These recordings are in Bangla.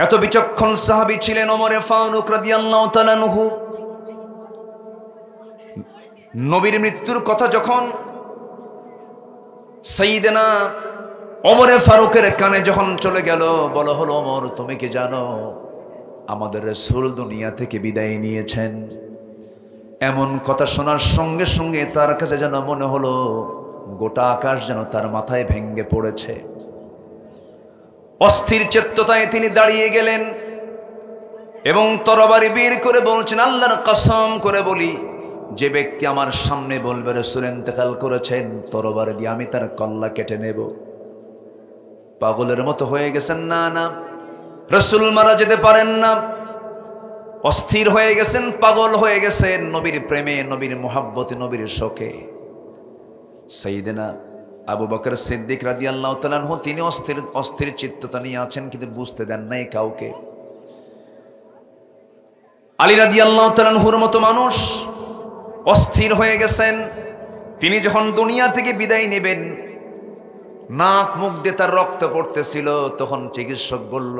এত বিচক্ষণ সাহাবী ছিলেন ওমরে ফারুক রাদিয়াল্লাহু তাআলা আনহু। নবীর মৃত্যুর কথা যখন সাইয়েদনা ওমরে ফারুকের কানে যখন চলে গেল, বলা হলো, ওমর তুমি কি জানো আমাদের রাসূল দুনিয়া থেকে বিদায় নিয়েছেন? এমন কথা শোনার সঙ্গে সঙ্গে তার কাছে যেন মনে হলো গোটা আকাশ যেন তার মাথায় ভেঙে পড়েছে। অস্থির চেত্ততায় তিনি দাঁড়িয়ে গেলেন এবং তরবারি বের করে বলছেন, আল্লাহর কসম করে বলি, যে ব্যক্তি আমার সামনে বলবে রাসূল ইন্তেকাল করেছেন, তরবারি দিয়ে আমি তার কল্লা কেটে নেব। পাগলের মতো হয়ে গেছেন, না না রাসূল মারা যেতে পারেন না। অস্থির হয়ে গেছেন, পাগল হয়ে গেছেন নবীর প্রেমে, নবীর মোহাব্বতে, নবীর শোকে। সাইয়েদনা আবু বকর সিদ্দিক রাদিয়াল্লাহু তাআলা আনহু তিনি অস্থির চিত্ততা নিয়ে আছেন, কিন্তু বুঝতে দেন নাই কাউকে। আলী রাদিয়াল্লাহু তাআলা আনহুর মতো মানুষ অস্থির হয়ে গেছেন। তিনি যখন দুনিয়া থেকে বিদায় নেবেন, নাক মুখ দিয়ে তার রক্ত পড়তেছিল, তখন চিকিৎসক বলল,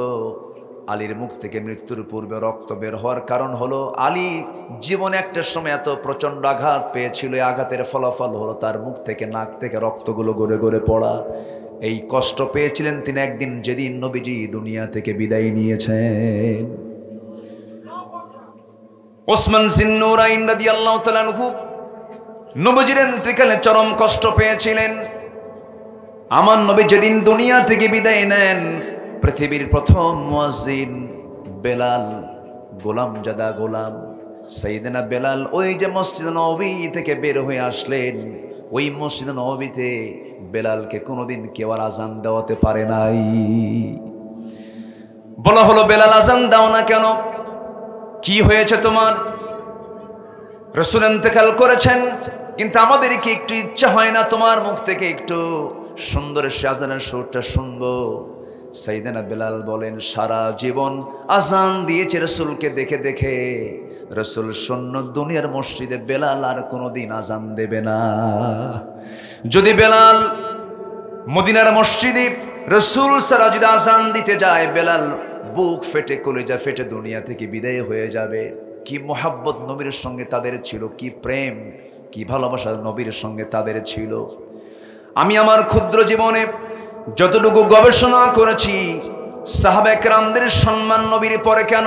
আলীর মুখ থেকে মৃত্যুর পূর্বে রক্ত বের হওয়ার কারণ হলো আলী জীবনে একটা সময় এত প্রচন্ড আঘাত পেয়েছিল, এই আঘাতের ফলাফল হলো তার মুখ থেকে, নাক থেকে রক্তগুলো গড়ে গড়ে পড়া। এই কষ্ট পেয়েছিলেন তিনি একদিন যেদিন নবীজি দুনিয়া থেকে বিদায় নিয়েছেন। ওসমান জিন্নুরাইন রাদিয়াল্লাহু তাআলা আনহু নবীজির ইন্তেকালে চরম কষ্ট পেয়েছিলেন। আমার নবী যেদিন দুনিয়া থেকে বিদায় নেন, পৃথিবীর প্রথম মুয়াজ্জিন বেলাল, গোলামজাদা গোলাম সাইয়েদনা বেলাল, ওই যে মসজিদ নববী থেকে বের হয়ে আসলেন, ওই মসজিদ নববীতে বেলালকে কোনোদিন কেউ আর আজান দেওয়াতে পারে নাই। বলা হলো, বেলাল আজান দাও না কেন? কি হয়েছে তোমার? রাসূল ইন্তেকাল করেছেন, কিন্তু আমাদের কি একটু ইচ্ছা হয় না তোমার মুখ থেকে একটু সুন্দর আজানের সুরটা শুনবো? সাইয়েদনা বেলাল বলেন, সারা জীবন আজান দিয়েছে রাসূলকে দেখে দেখে, রাসূল শূন্য দুনিয়ার মসজিদে বেলাল আর কোনোদিন আজান দেবে না। যদি বেলাল মদিনার মসজিদে রাসূল সারা যদি আজান দিতে যায়, বেলাল বুক ফেটে কলিজা ফেটে দুনিয়া থেকে বিদায় হয়ে যাবে। কি মোহাব্বত নবীর সঙ্গে তাদের ছিল, কি প্রেম, কি ভালোবাসা নবীর সঙ্গে তাদের ছিল। আমি আমার ক্ষুদ্র জীবনে যতটুকু গবেষণা করেছি, সাহাবা একরামদের সম্মান নবীর পরে কেন,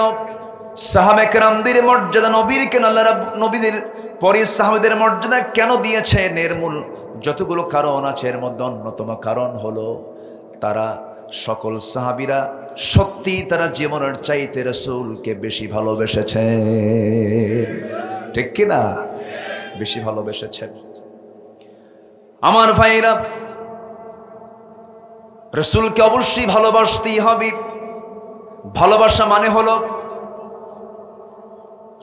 সাহাবা একরামদের মর্যাদা নবীর কেন, আল্লাহ নবীদের পরে সাহাবাদের মর্যাদা কেন দিয়েছেন, এর মূল যতগুলো কারণ আছে, এর মধ্যে অন্যতম কারণ হলো তারা সকল সাহাবীরা সত্যি তারা জীবনের চাইতে রাসূলকে বেশি ভালোবেসেছে। ঠিক কিনা? বেশি ভালোবেসেছেন। আমার ভাইরা, রাসূলকে অবশ্যই ভালোবাসতেই হবে। ভালোবাসা মানে হলো,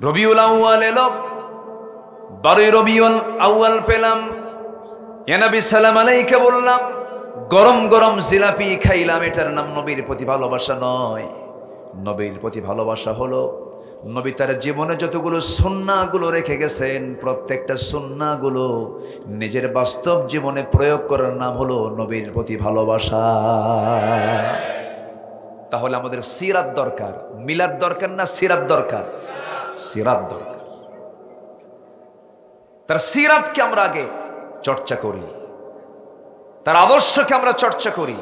রবিউল আউয়াল এলো, 12 রবিউল আউয়াল পেলাম, ইয়া নবী সালাম আলাইকা বললাম, গরম গরম জিলাপি খাইলাম, এটার নাম নবীর প্রতি ভালোবাসা নয়। নবীর প্রতি ভালোবাসা হলো নবী তার জীবনে যতগুলো সুন্নাহগুলো রেখে গেছেন, প্রত্যেকটা সুন্নাহগুলো নিজের বাস্তব জীবনে প্রয়োগ করার নাম হলো নবীর প্রতি ভালোবাসা। তাহলে আমাদের সিরাত দরকার, মিলাদ দরকার না সিরাত দরকার? সিরাত দরকার। তার সিরাতকে আমরা আগে চর্চা করি, তার আদর্শকে আমরা চর্চা করি।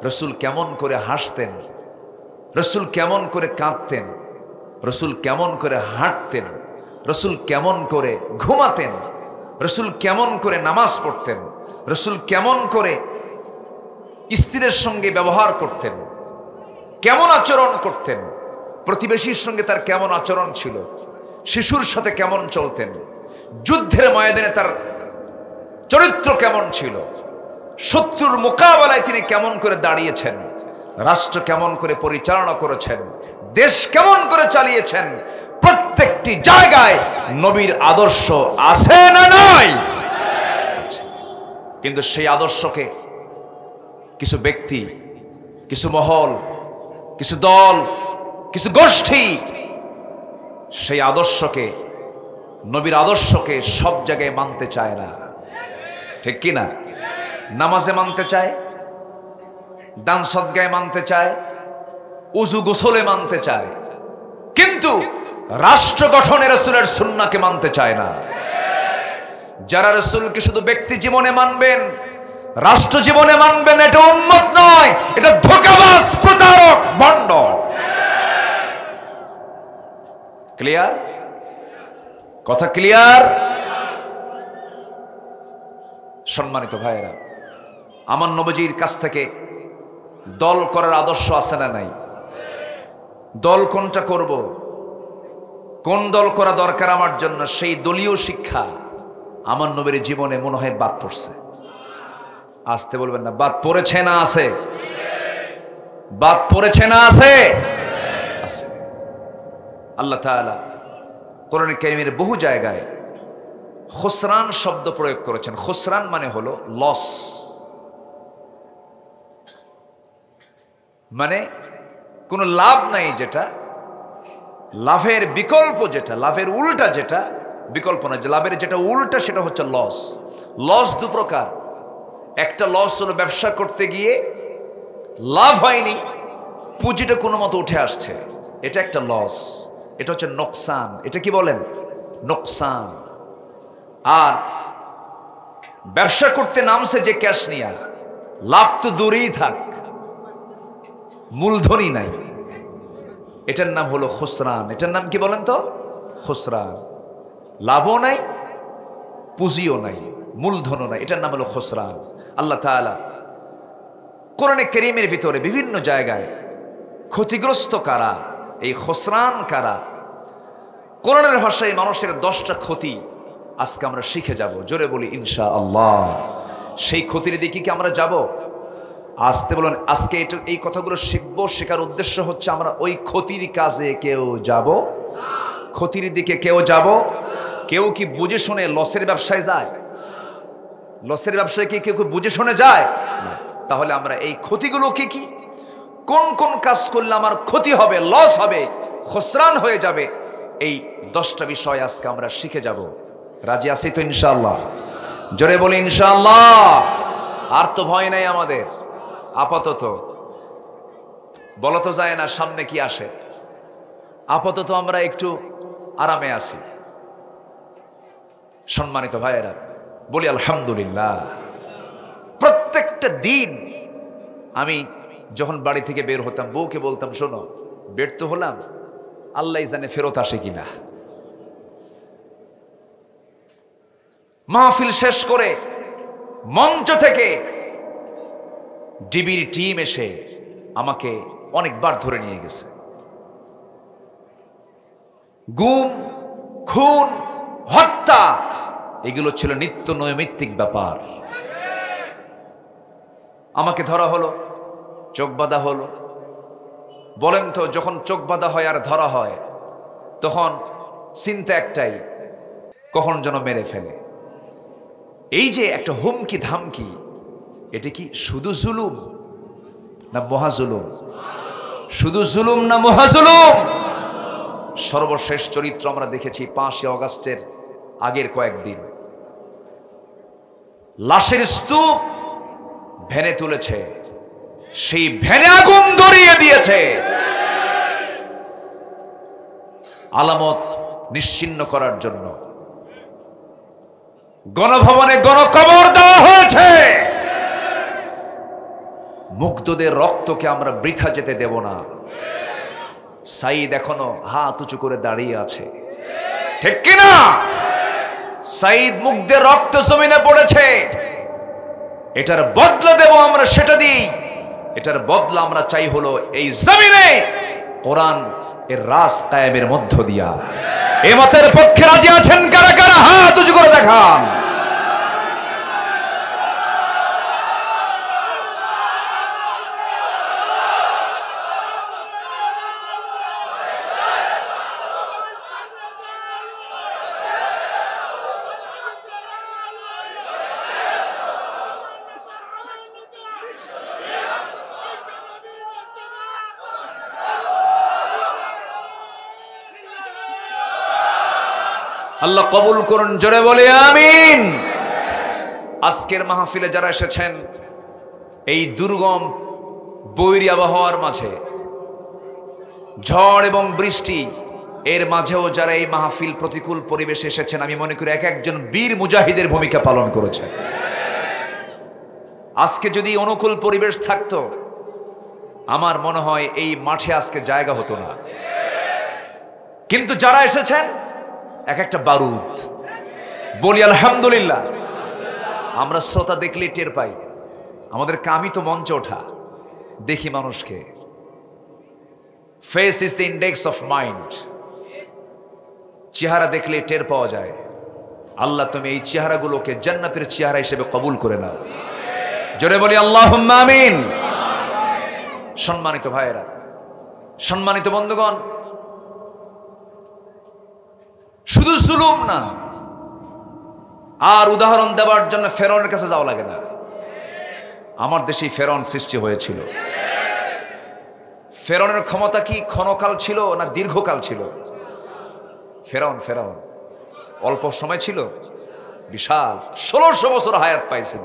রাসূল কেমন করে হাসতেন, রাসূল কেমন করে কাঁদতেন, রাসূল কেমন করে হাঁটতেন, রাসূল কেমন করে ঘুমাতেন, রাসূল কেমন করে নামাজ পড়তেন, রাসূল কেমন করে স্ত্রীদের সঙ্গে ব্যবহার করতেন, কেমন আচরণ করতেন, প্রতিবেশীর সঙ্গে তার কেমন আচরণ ছিল, শিশুর সাথে কেমন চলতেন, যুদ্ধের ময়দানে তার চরিত্র কেমন ছিল, শত্রুর মোকাবেলায় তিনি কেমন করে দাঁড়িয়েছেন, রাষ্ট্র কেমন করে পরিচালনা করেছেন, দেশ কেমন করে চালিয়েছেন, প্রত্যেকটি জায়গায় নবীর আদর্শ আছে না নাই? কিন্তু সেই আদর্শকে কিছু ব্যক্তি, কিছু মহল, কিছু দল, কিছু গোষ্ঠী সেই আদর্শকে, নবীর আদর্শকে সব জায়গায় মানতে চায় না। ঠিক কি না? নামাজে মানতে চায়, দান সদকায় মানতে চায়, উযু গোসলে মানতে চায়, কিন্তু রাষ্ট্র গঠনে রাসূলের সুন্নাহকে মানতে চায় না। যারা রাসূলকে শুধু ব্যক্তি জীবনে মানবেন, রাষ্ট্র জীবনে মানবেন, এটা উম্মত নয়, এটা ধোঁকাবাজ, প্রতারক, ভণ্ড। ক্লিয়ার? কথা ক্লিয়ার? সম্মানিত ভাইয়েরা, আমার নবীজির কাছ থেকে দল করার আদর্শ আছে না নাই? দল কোনটা করব, কোন দল করা দরকার আমার জন্য, সেই দলীয় শিক্ষা আমার নবীর জীবনে মনে হয় বাদ পড়ছে। আসতে বলবেন না, বাদ পড়েছে না আছে? বাদ পড়েছে না আছে? আছে। আল্লাহ তাআলা কোরআন কারীমের বহু জায়গায় খুসরান শব্দ প্রয়োগ করেছেন। খুসরান মানে হলো লস, মানে কোনো লাভ নাই, যেটা লাভের বিকল্প, যেটা লাভের উল্টা, যেটা বিকল্প না, যে লাভের যেটা উল্টা সেটা হচ্ছে লস। লস দু প্রকার। একটা লস হলো ব্যবসা করতে গিয়ে লাভ হয়নি, পুঁজিটা কোনো মতো উঠে আসছে, এটা একটা লস, এটা হচ্ছে নোকসান। এটা কি বলেন? নোকসান। আর ব্যবসা করতে নামছে যে ক্যাশ নিয়া, লাভ তো দূরেই থাক, মূলধনই নাই, এটার নাম হলো খুসরান। এটার নাম কি বলেন তো? খুসরান। লাভও নাই, পুঁজিও নাই, মূলধনও নাই, এটার নাম হলো খুসরান। আল্লাহ তাআলা কোরআনে কারীমের ভিতরে বিভিন্ন জায়গায় ক্ষতিগ্রস্ত কারা, এই খুসরান কারা, কোরআনের ভাষায় মানুষের 10টা ক্ষতি আজকে আমরা শিখে যাব। জোরে বলি ইনশাআল্লাহ। সেই ক্ষতির দিকে কি আমরা যাব? আসতে বলেন। আজকে এই কথাগুলো শিখবো, শেখার উদ্দেশ্য হচ্ছে আমরা ওই ক্ষতির কাজে কেউ যাব, ক্ষতির দিকে কেউ যাব। কেউ কি বুঝে শুনে লসের ব্যবসায় যায়? লসের ব্যবসায় কি কেউ বুঝে শুনে যায়? তাহলে আমরা এই ক্ষতিগুলো কি কি, কোন কোন কাজ করলে আমার ক্ষতি হবে, লস হবে, খুসরান হয়ে যাবে, এই 10টা বিষয় আজকে আমরা শিখে যাব। রাজি আছি তো ইনশাআল্লাহ? জোরে বলি ইনশাআল্লাহ। আর তো ভয় নাই আমাদের আপাতত, বলা তো যায় না সামনে কি আসে। আপাতত আমরা একটু আরামে আছি। সম্মানিত ভাইয়েরা, বলি আলহামদুলিল্লাহ। প্রত্যেকটা দিন আমি যখন বাড়ি থেকে বের হতাম, বউকে বলতাম, শোনো, বের তো হলাম, আল্লাহ জানে ফেরত আসে কিনা। মাহফিল শেষ করে মঞ্চ থেকে ডিবির টিম এসে আমাকে অনেকবার ধরে নিয়ে গেছে। গুম, খুন, হত্যা এগুলো ছিল নিত্য নৈমিত্তিক ব্যাপার। আমাকে ধরা হলো, চোখ বাঁধা হলো। বলেন তো, যখন চোখ বাঁধা হয় আর ধরা হয়, তখন চিন্তা একটাই, কখন যেন মেরে ফেলে। এই যে একটা হুমকি ধামকি, এটা কি শুধু জুলুম না মহাজুলুম? শুধু জুলুম না মহাজুলুম? সর্বশেষ চরিত্র আমরা দেখেছি 5ই অগাস্টের আগের কয়েকদিন। লাশের স্তূপ ভ্যানে তুলেছে, সেই ভ্যানে আগুন ধরিয়ে দিয়েছে, আলামত নিশ্চিহ্ন করার জন্য। গণভবনে গণকবর দেওয়া হয়েছে। মুগ্ধদের রক্তকে আমরা বৃথা যেতে দেব না। সাইদ এখনো হাত উঁচু করে দাঁড়িয়ে আছে, ঠিক কিনা? সাইদ মুগ্ধের রক্ত জমিনে পড়েছে, এটার বদলা দেব আমরা, সেটা দিই। এটার বদলা আমরা চাই হলো এই জমিনে কোরআন এর রাজ কায়েমের মধ্য দিয়া। এই মতের পক্ষে রাজি আছেন কারা কারা? হাত উঁচু করে দেখান। আল্লাহ কবুল করুন, জোরে বলে আমিন। আজকের মাহফিলে যারা এসেছেন, এই দুর্গম বৈরী আবহাওয়ার মাঝে ঝড় এবং বৃষ্টি এর মাঝেও যারা এই মাহফিল প্রতিকূল পরিবেশে এসেছেন, আমি মনে করি এক একজন বীর মুজাহিদের ভূমিকা পালন করেছে। আজকে যদি অনুকূল পরিবেশ থাকতো, আমার মনে হয় এই মাঠে আজকে জায়গা হতো না। কিন্তু যারা এসেছেন এক একটা বারুদ, বলি আলহামদুলিল্লাহ। আমরা শ্রোতা দেখলে টের পাই, আমাদের কামই তো মঞ্চে ওঠা, দেখি মানুষকে। Face is the index of mind. চেহারা দেখলে টের পাওয়া যায়। আল্লাহ তুমি এই চেহারাগুলোকে জান্নাতের চেহারা হিসেবে কবুল করে নাও, জোরে বলি আল্লাহুম্মা আমিন। সম্মানিত ভাইয়েরা, সম্মানিত বন্ধুগণ, শুধু জুলুম না, আর উদাহরণ দেওয়ার জন্য ফেরাউনের কাছে যাওয়া লাগে না। আমার দেশেই ফেরাউন সৃষ্টি হয়েছিল। ফেরাউনের ক্ষমতা কি ক্ষণকাল ছিল না দীর্ঘকাল ছিল? ফেরাউন অল্প সময় ছিল, বিশাল 1600 বছর হায়াত পাইছেন।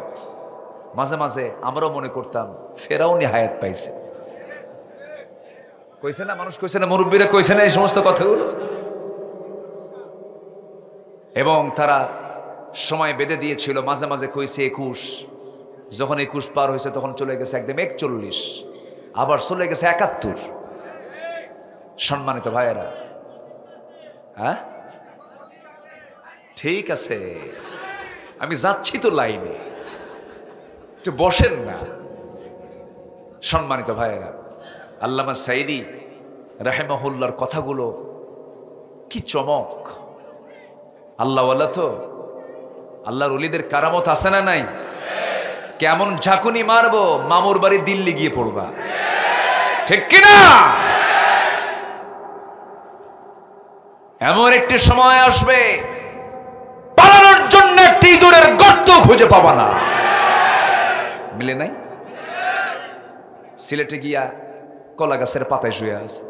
মাঝে মাঝে আমরাও মনে করতাম ফেরাউনই হায়াত পাইছে। কইছে না মানুষ, কইছে না মুরব্বীরা, কইছে না এই সমস্ত কথাগুলো। এবং তারা সময় বেঁধে দিয়েছিল, মাঝে মাঝে কইছে 21, যখন 21 পার হয়েছে তখন চলে গেছে একদম 41, আবার চলে গেছে 71। সম্মানিত ভাইয়েরা, হ্যাঁ ঠিক আছে, আমি যাচ্ছি তো লাইনে, একটু বসেন না। সম্মানিত ভাইয়েরা, আল্লামা সাইদি রাহিমাহুল্লাহর কথাগুলো কি চমক! আল্লাহওয়ালা তো, আল্লাহর ওলিদের কারামত আছে না নাই? কেমন ঝাঁকুনি মারবো, মামুর বাড়ি দিল্লি গিয়ে পড়বা, ঠিক কিনা? এমন একটি সময় আসবে পালানোর জন্য একটি ইঁদুরের গর্ত খুঁজে পাবা না। মিলে নাই? সিলেটে গিয়া কলা গাছের পাতায় শুয়ে আছে,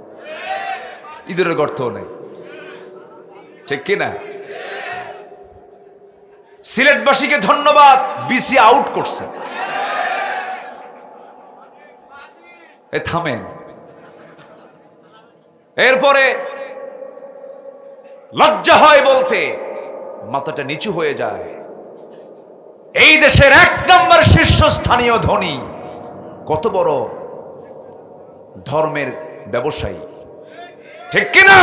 ইঁদুরের গর্তও নেই, ঠিক কিনা? সিলেটবাসীকে ধন্যবাদ, বিসি আউট করছে। থামেন। এরপরে লজ্জা হয় বলতে, মাথাটা নিচু হয়ে যায়। এই দেশের 1 নম্বর শীর্ষস্থানীয় ধনী, কত বড় ধর্মের ব্যবসায়ী, ঠিক কিনা?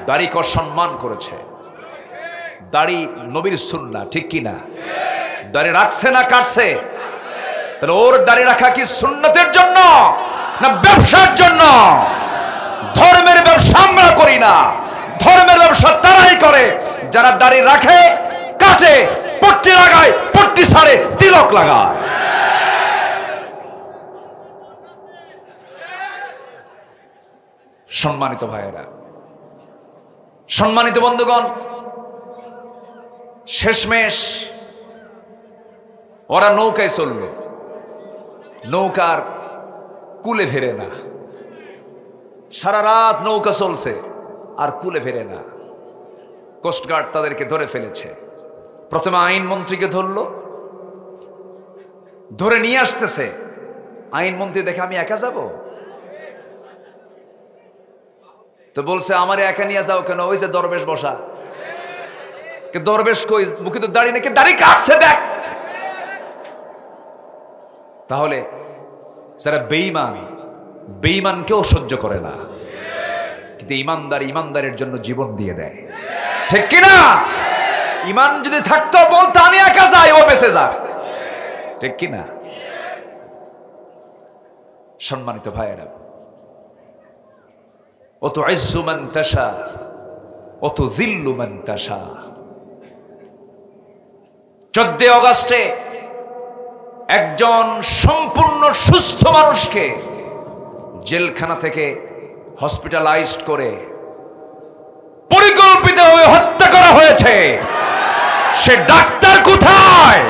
দাড়িকে সম্মান করেছে। দাড়ি নবীর সুন্নাহ, ঠিক কিনা? দাড়ি রাখছে না কাটছে? তাহলে ওর দাড়ি রাখা কি সুন্নতের জন্য না ব্যবসার জন্য? ধর্মের ব্যবসা আমরা করি না, ধর্মের ব্যবসা তারাই করে যারা দাড়ি রাখে, কাটে, পট্টি লাগায়, পট্টি ছাড়ে, তিলক লাগায়। সম্মানিত ভাইয়েরা, সম্মানিত বন্ধুগণ, শেষমেশ ওরা নৌকায় চলল, নৌকার কুলে ফেরে না। সারা রাত নৌকা চলছে আর কুলে ফেরে না। কোস্টগার্ড তাদেরকে ধরে ফেলেছে। প্রথমে আইনমন্ত্রীকে ধরলো, ধরে নিয়ে আসতেছে। আইনমন্ত্রী দেখে আমি একা যাব, তো বলছে আমারে একা নিয়ে যাও কেন? ওই যে দরবেশ বসা। দরবেশ কই? মুখে তো দাড়ি নাকি, দাড়ি কাটছে দেখ। তাহলে যারা বেঈমান, বেঈমানকেও সহ্য করে না, কিন্তু ইমানদার ইমানদারের জন্য জীবন দিয়ে দেয়, ঠিক কিনা? ইমান যদি থাকতো বলতো আমি একা যাই, ও বেঁচে যাক, ঠিক কিনা? সম্মানিত ভাইয়েরা, অত ইজ্জু মান তাশা অত যিল্লু মান তাশা। 14 অগস্টে একজন সম্পূর্ণ সুস্থ মানুষকে জেলখানা থেকে হসপিটালাইজড করে পরিকল্পিতভাবে হত্যা করা হয়েছে। সে ডাক্তার কোথায়?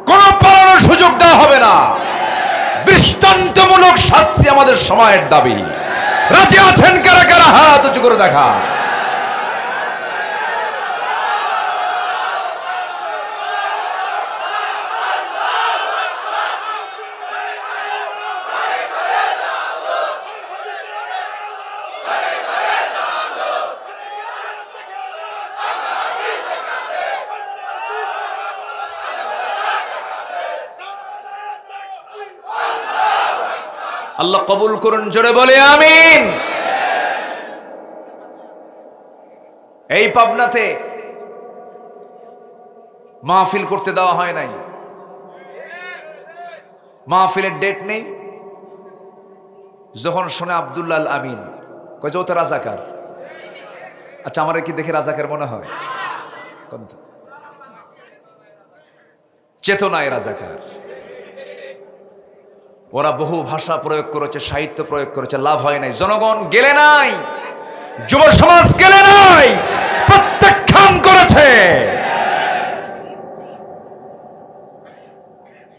কোন পালানোর সুযোগ দেওয়া হবে না। দৃষ্টান্তমূলক শাস্তি আমাদের সময়ের দাবি। রাজি আছেন কারা কারা? হাত উঁচু করে দেখা। আল্লাহ কবুল করুন, জোরে বলে আমিন। এই পাবনাতে মাহফিল করতে দেওয়া হয় নাই, মাহফিলের ডেট নেই। যখন শোনে আব্দুল্লাহ আল আমিন, কয় যে ও তো রাজাকার। আচ্ছা, আমার কি দেখে রাজাকার মনে হয়? চেতনায় রাজাকার। ওরা বহু ভাষা প্রয়োগ করেছে, সাহিত্য প্রয়োগ করেছে, লাভ হয় নাই। জনগণ গেলে নাই, যুব সমাজ গেলে নাই, প্রত্যাখ্যান করেছে।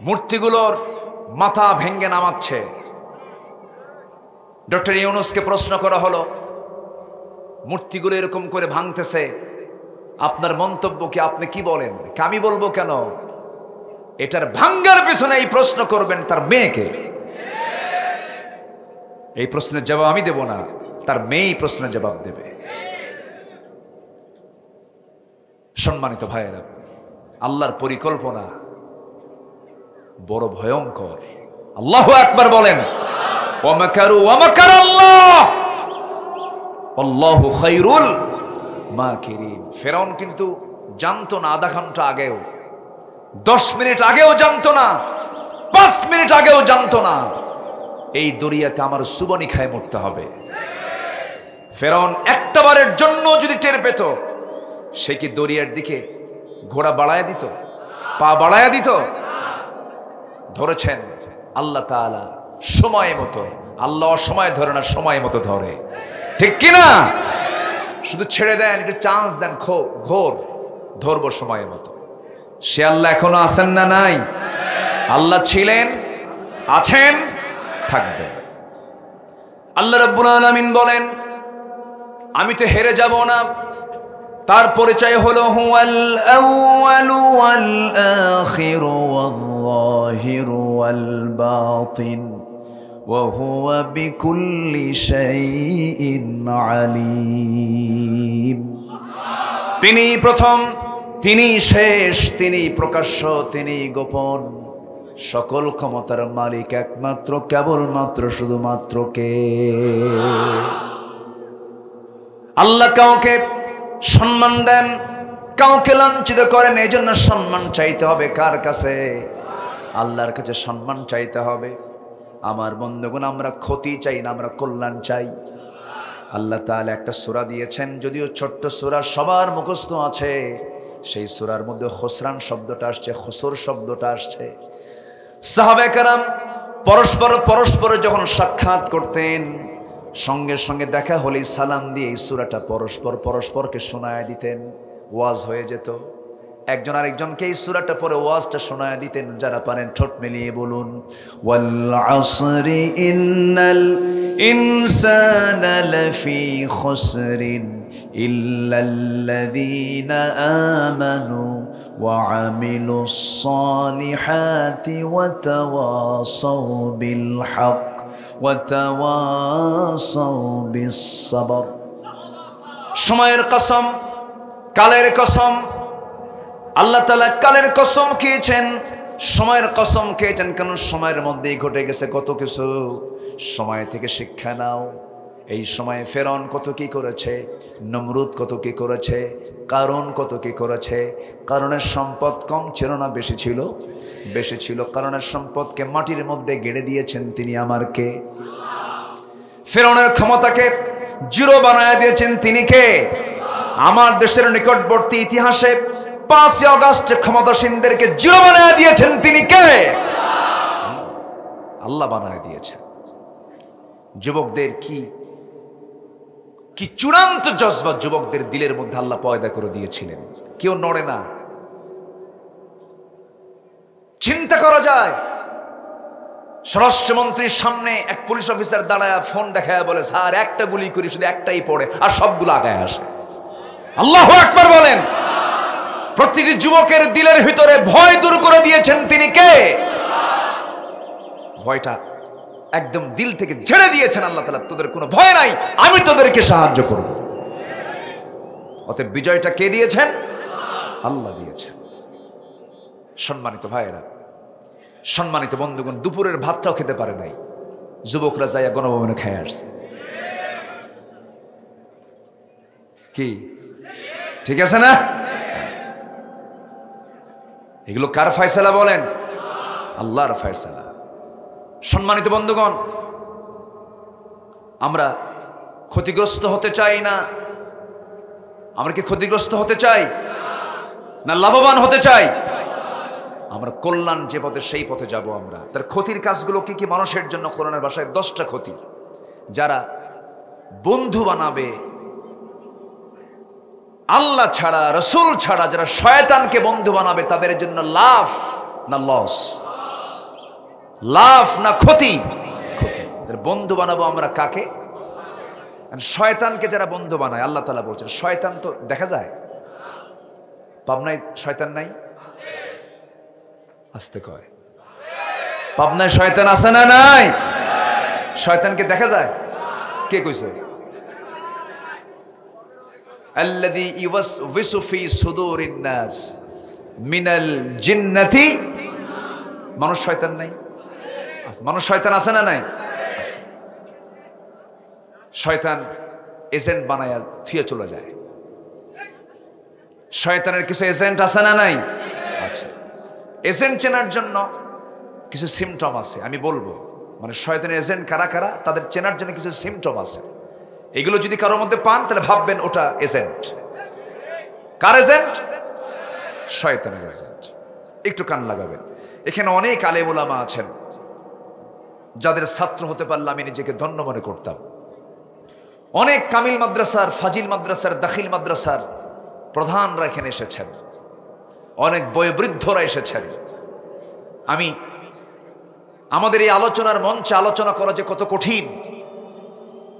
মূর্তিগুলোর মাথা ভেঙ্গে নামাচ্ছে। ডক্টর ইউনূসকে প্রশ্ন করা হলো, মূর্তিগুলো এরকম করে ভাঙতেছে, আপনার মন্তব্য কি, আপনি কি বলেন? আমি বলবো কেন? এটার ভাঙ্গার পেছনে এই প্রশ্ন করবেন তার মেয়েকে। এই প্রশ্নের জবাব আমি দেব না, তার মেয়েই প্রশ্নের জবাব দেবে। সম্মানিত ভাইয়েরা, আল্লাহর পরিকল্পনা বড় ভয়ঙ্কর। আল্লাহু আকবার বলেন। ওয়ামাকারু ওয়ামাকারাল্লাহ আল্লাহু খায়রুল মাকিরিন। ফেরাউন কিন্তু জানতো না, আধা ঘন্টা আগেও, 10 মিনিট আগেও জানতো না, 5 মিনিট আগেও জানতো না এই দরিয়াতে আমার সুবনি খায় মরতে হবে। ফেরাউন একটা বারের জন্য যদি টের পেত, সে কি দরিয়ার দিকে ঘোড়া বাড়ায় দিত, পা বাড়ায় দিত? ধরেছেন আল্লাহ তাআলা সময় মতো। আল্লাহ সময় ধরে না, সময় মতো ধরে, ঠিক কিনা? শুধু ছেড়ে দেন, একটু চান্স দেন, ঘোর ধরবো সময় মতো। সে আল্লাহ এখনো আছেন না? নাই। আল্লাহ ছিলেন, আছেন, থাকবেন। আল্লাহ রাব্বুল আলামিন বলেন, আমি তো হেরে যাব না। তার পরিচয় হলো হুয়াল আউয়ালু ওয়াল আখিরু ওয়াল যাহিরু ওয়াল বাতিন ওয়া হুয়া বিকুল্লি শাইইন আলীম। তিনি প্রথম, তিনি শেষ, তিনি প্রকাশ্য, তিনি গোপন। সকল ক্ষমতার মালিক একমাত্র, কেবলমাত্র, শুধুমাত্র কে? আল্লাহ কাউকে সম্মান দেন, কাউকে লাঞ্ছিত করেন। এই জন্য সম্মান চাইতে হবে কার কাছে? আল্লাহর কাছে সম্মান চাইতে হবে। আমার বন্ধুগণ, আমরা ক্ষতি চাই না, আমরা কল্যাণ চাই। আল্লাহ তাআলা একটা সূরা দিয়েছেন, যদিও ছোট্ট সূরা, সবার মুখস্থ আছে। সেই সূরার মধ্যে খুসরান শব্দটা আসছে, খুসর শব্দটা আসছে। সাহাবায়ে কেরাম পরস্পর যখন সাক্ষাৎ করতেন, সঙ্গে সঙ্গে দেখা হলেই সালাম দিয়ে এই সূরাটা পরস্পরকে শোনায় দিতেন, ওয়াজ হয়ে যেত। একজন আরেকজনকে এই সূরাটা পড়ে ওয়াজটা শোনায় দিতেন। যারা পারেন ঠোঁট মিলিয়ে বলুন, ওয়াল আসরি ইন্নাল ইনসানা লাফি খুসরিন ইল্লাল্লাযীনা আমানু ওয়া আমিলুস সালিহাতি ওয়া তাওয়াসাউ বিল হক ওয়া তাওয়াসাউ বিস সাবর। সময়ের কসম, কালের কসম, আল্লাহ তাআলা কালের কসম খেয়েছেন, সময়ের কসম খেয়েছেন। কারণ সময়ের মধ্যেই ঘটে গেছে কত কিছু। সময় থেকে শিক্ষা নাও। এই সময়ে ফেরাউন কত কি করেছে, নমরুদ কত কি করেছে, কারণ কত কি করেছে। কারণের সম্পদ কম ছিল না, বেশি ছিল? বেশি ছিল। কারণের সম্পদকে মাটির মধ্যে গেড়ে দিয়েছেন তিনি আমার কে? ফেরাউনের ক্ষমতাকে জিরো বানায় দিয়েছেন তিনি কে? আমার দেশের নিকটবর্তী ইতিহাসে 5 আগস্ট ক্ষমতাসীনদেরকে জিরো বানায় দিয়েছেন তিনি কে? আল্লাহ বানায় দিয়েছেন। যুবকদের কি চূড়ান্ত জজবা যুবকদের দিলের মধ্যে আল্লাহ পয়দা করে দিয়েছিলেন। কেউ নড়ে না। চিন্তা করা যায়, স্বরাষ্ট্রমন্ত্রীর সামনে এক পুলিশ অফিসার দাঁড়ায় ফোন দেখায় বলে, স্যার একটা গুলি করি, শুধু একটাই পড়ে, আর সবগুলো আগায় আসে। আল্লাহু আকবার বলেন। প্রতিটি যুবকের দিলের ভিতরে ভয় দূর করে দিয়েছেন তিনি কে? ভয়টা একদম দিল থেকে ঝেড়ে দিয়েছেন আল্লাহ তাআলা। তোদের কোনো ভয় নাই, আমি তোদেরকে সাহায্য করব। অতএব বিজয়টা কে দিয়েছেন? আল্লাহ দিয়েছেন। সম্মানিত ভাইয়েরা, সম্মানিত বন্ধুগণ, দুপুরের ভাতটাও খেতে পারে নাই। যুবকরা যাইয়া গণভবনে খায় আসছে। কি ঠিক আছে না? এগুলো কার ফয়সালা বলেন? আল্লাহর ফয়সালা। সম্মানিত বন্ধুগণ, আমরা ক্ষতিগ্রস্ত হতে চাই না। আমরা কি ক্ষতিগ্রস্ত হতে চাই না লাভবান হতে চাই? আমরা কল্যাণ যে পথে সেই পথে যাব। আমরা তার ক্ষতির কাজগুলো কি কি মানুষের জন্য? কোরআনের ভাষায় 10টা ক্ষতি। যারা বন্ধু বানাবে আল্লাহ ছাড়া, রসুল ছাড়া, যারা শয়তানকে বন্ধু বানাবে তাদের জন্য লাভ না লস? লাভ না ক্ষতি? ক্ষতি। বন্ধু বানাবো আমরা কাকে? শয়তানকে যারা বন্ধু বানায়, আল্লাহ তাআলা বলছেন শয়তান তো দেখা যায়। পাবনায় শয়তান নাই? আসতে কয় পাবনায় শয়তান আছে না নাই? শয়তানকে দেখা যায়? কে কইছে? আল্লাযী ইউওয়াসওয়িসু ফি সুদুরিন নাস মিনাল জিন্নাতি। মানুষ শয়তান নাই? মানুষ শয়তান আছে না নাই? শয়তান এজেন্ট বানায়া থুয়ে চলে যায়। শয়তানের কিছু এজেন্ট আছে না নাই? আচ্ছা, এজেন্ট চেনার জন্য কিছু সিমটম আছে, আমি বলবো। মানে শয়তানের এজেন্ট কারা কারা, তাদের চেনার জন্য কিছু সিমটম আছে। এগুলো যদি কারোর মধ্যে পান তাহলে ভাববেন ওটা এজেন্ট। কার এজেন্ট? শয়তানের এজেন্ট। একটু কান লাগাবেন। এখানে অনেক আলেম ওলামা আছেন যাদের ছাত্র হতে পারলে আমি নিজেকে ধন্য মনে করতাম। অনেক কামিল মাদ্রাসার, ফাজিল মাদ্রাসার, দাখিল মাদ্রাসার প্রধানরা এখানে এসেছেন, অনেক বয়োবৃদ্ধরা এসেছেন। আমি আমাদের এই আলোচনার মঞ্চে আলোচনা করা যে কত কঠিন।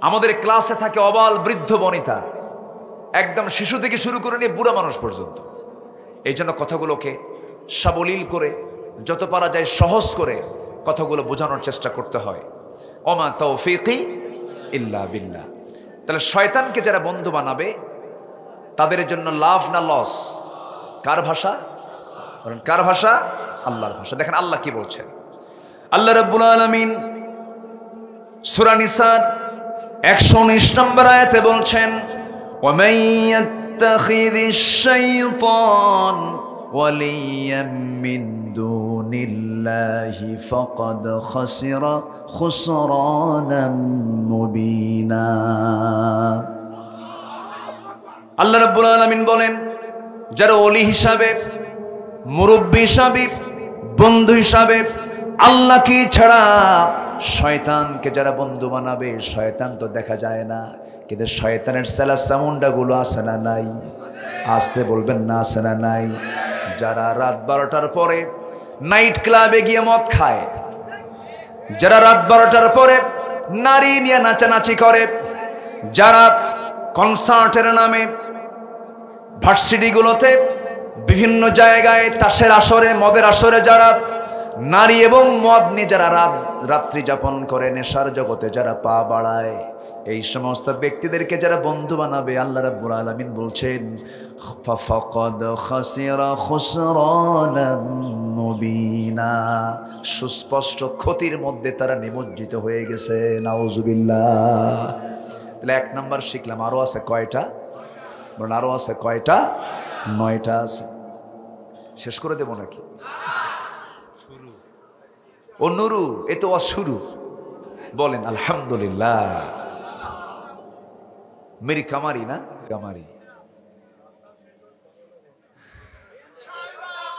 আমাদের ক্লাসে থাকে অবাল বৃদ্ধ বনিতা, একদম শিশু থেকে শুরু করে নিয়ে বুড়া মানুষ পর্যন্ত। এই জন্য কথাগুলোকে সাবলীল করে, যত পারা যায় সহজ করে কথাগুলো বোঝানোর চেষ্টা করতে হয়। ওমা তাওফীকি ইল্লা বিল্লাহ। তাহলে শয়তানকে যারা বন্ধু বানাবে তাদের জন্য লাভ না লস? কার ভাষা? কার ভাষা? আল্লাহর ভাষা। দেখেন আল্লাহ কি বলছেন। আল্লাহ রাব্বুল আলামিন সূরা নিসার 119 নম্বর আয়াতে বলছেন, ওয়ামান ইয়াত্তাখিযিশ শাইতান ওয়ালিয়াম মিন দুনিল্লাহি ফাকাদ খাসিরা খুসরানাম মুবিনা। আল্লাহ রাব্বুল আলামিন বলেন, যারা ওলি হিসাবে, মুরব্বী হিসাবে, বন্ধু হিসাবে আল্লাহকে ছাড়া শয়তানকে যারা বন্ধু বানাবে, শয়তান তো দেখা যায় না, কিন্তু শয়তানের সেলাসামুন্ডা গুলো আছে না নাই? আসতে বলবেন না, আছে না নাই? যারা রাত 12টার পরে নাইট ক্লাবে গিয়ে মদ খায়, যারা রাত 12টার পরে নারী নিয়ে নাচানাচি করে, যারা কনসার্টের নামে ভার্সিটিগুলোতে বিভিন্ন জায়গায় তাসের আসরে, মদের আসরে যারা নারী এবং মদ নিয়ে যারা রাত্রি যাপন করে, নেশার জগতে যারা পা বাড়ায়, এই সমস্ত ব্যক্তিদেরকে যারা বন্ধু বানাবে, আল্লাহ রাব্বুল আলামিন বলছেন ফাকাদ খাসিরা খুসরানাম মুবিনা, সুস্পষ্ট ক্ষতির মধ্যে তারা নিমজ্জিত হয়ে গেছে। নাউজুবিল্লাহ। তাহলে 1 নাম্বার শিখলাম। আরো আছে কয়টা? বলেন আরো আছে কয়টা? 9টা আছে। শেষ করে দেব নাকি? ও নুরু, এ তো শুরু। বলেন আলহামদুলিল্লাহ। মেরি কামারি না কামারি?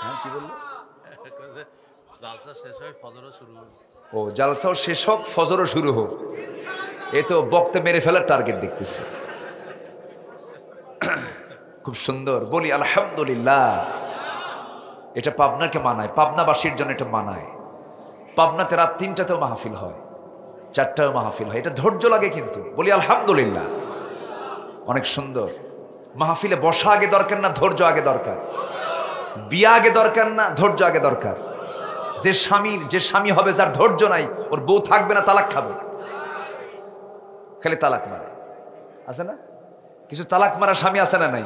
হ্যাঁ, কি বললো? ও জালসাও শেষ হোক, ফজরও শুরু হোক। এ তো বক্তা মেরে ফেলার টার্গেট দেখতেছে। খুব সুন্দর। বলি আলহামদুলিল্লাহ। এটা পাবনাকে মানায়, পাবনাবাসীর জন্য এটা মানায়। পাবনাতে রাত 3টাতেও মাহফিল হয়, 4টাও মাহফিল হয়। এটা ধৈর্য লাগে কিন্তু। বলি আলহামদুলিল্লাহ। অনেক সুন্দর। মাহফিলে বসা আগে দরকার না ধৈর্য আগে দরকার? বিয়া আগে দরকার না ধৈর্য আগে দরকার? যে স্বামী হবে, যার ধৈর্য নাই, ওর বউ থাকবে না, তালাক খাবে। খালি তালাক মারে, আছে না? কিছু তালাক মারা স্বামী আছে না নাই?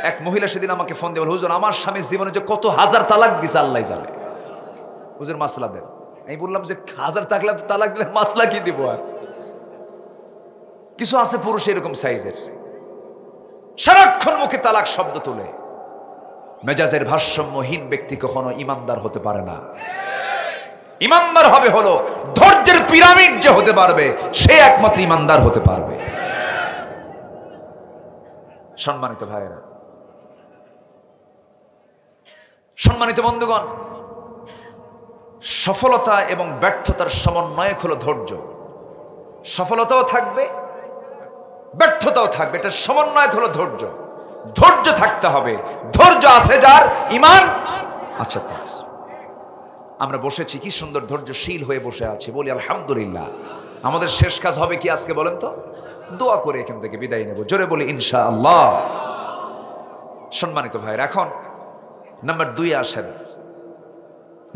এক মহিলা সেদিন আমাকে ফোন দিয়ে বলে, হুজুর আমার স্বামীর জীবনে যে কত হাজার তালাক দিছে আল্লাহ জানে। হুজুর মাসলা দেন। আমি বললাম যে 1000 তালাক দিলে মাসলা কি দিব? আর কিছু আছে পুরুষ এরকম সাইজের, সারাক্ষণ মুখে তালাক শব্দ তুলে। মেজাজের ভারসাম্যহীন ব্যক্তি কখনো ইমানদার হতে পারে না। ইমানদার হবে হলো ধৈর্যের পিরামিড যে হতে পারবে, সে একমাত্র ইমানদার হতে পারবে। সম্মানিত ভাইয়েরা, সম্মানিত বন্ধুগণ, সফলতা এবং ব্যর্থতার সমন্বয়ক হলো ধৈর্য। সফলতাও থাকবে, ব্যর্থতাও থাকবে, এটা সমন্বয়ক হলো ধৈর্য। ধৈর্য থাকতে হবে। ধৈর্য আছে যার, ঈমান আছে তার। আমরা বসেছি কি সুন্দর ধৈর্যশীল হয়ে বসে আছি, বলি আলহামদুলিল্লাহ। আমাদের শেষ কাজ হবে কি আজকে বলেন তো? দোয়া করে এখান থেকে বিদায় নেব, জোরে বলি ইনশাআল্লাহ। সম্মানিত ভাইরা, এখন নাম্বার 2 আসেন।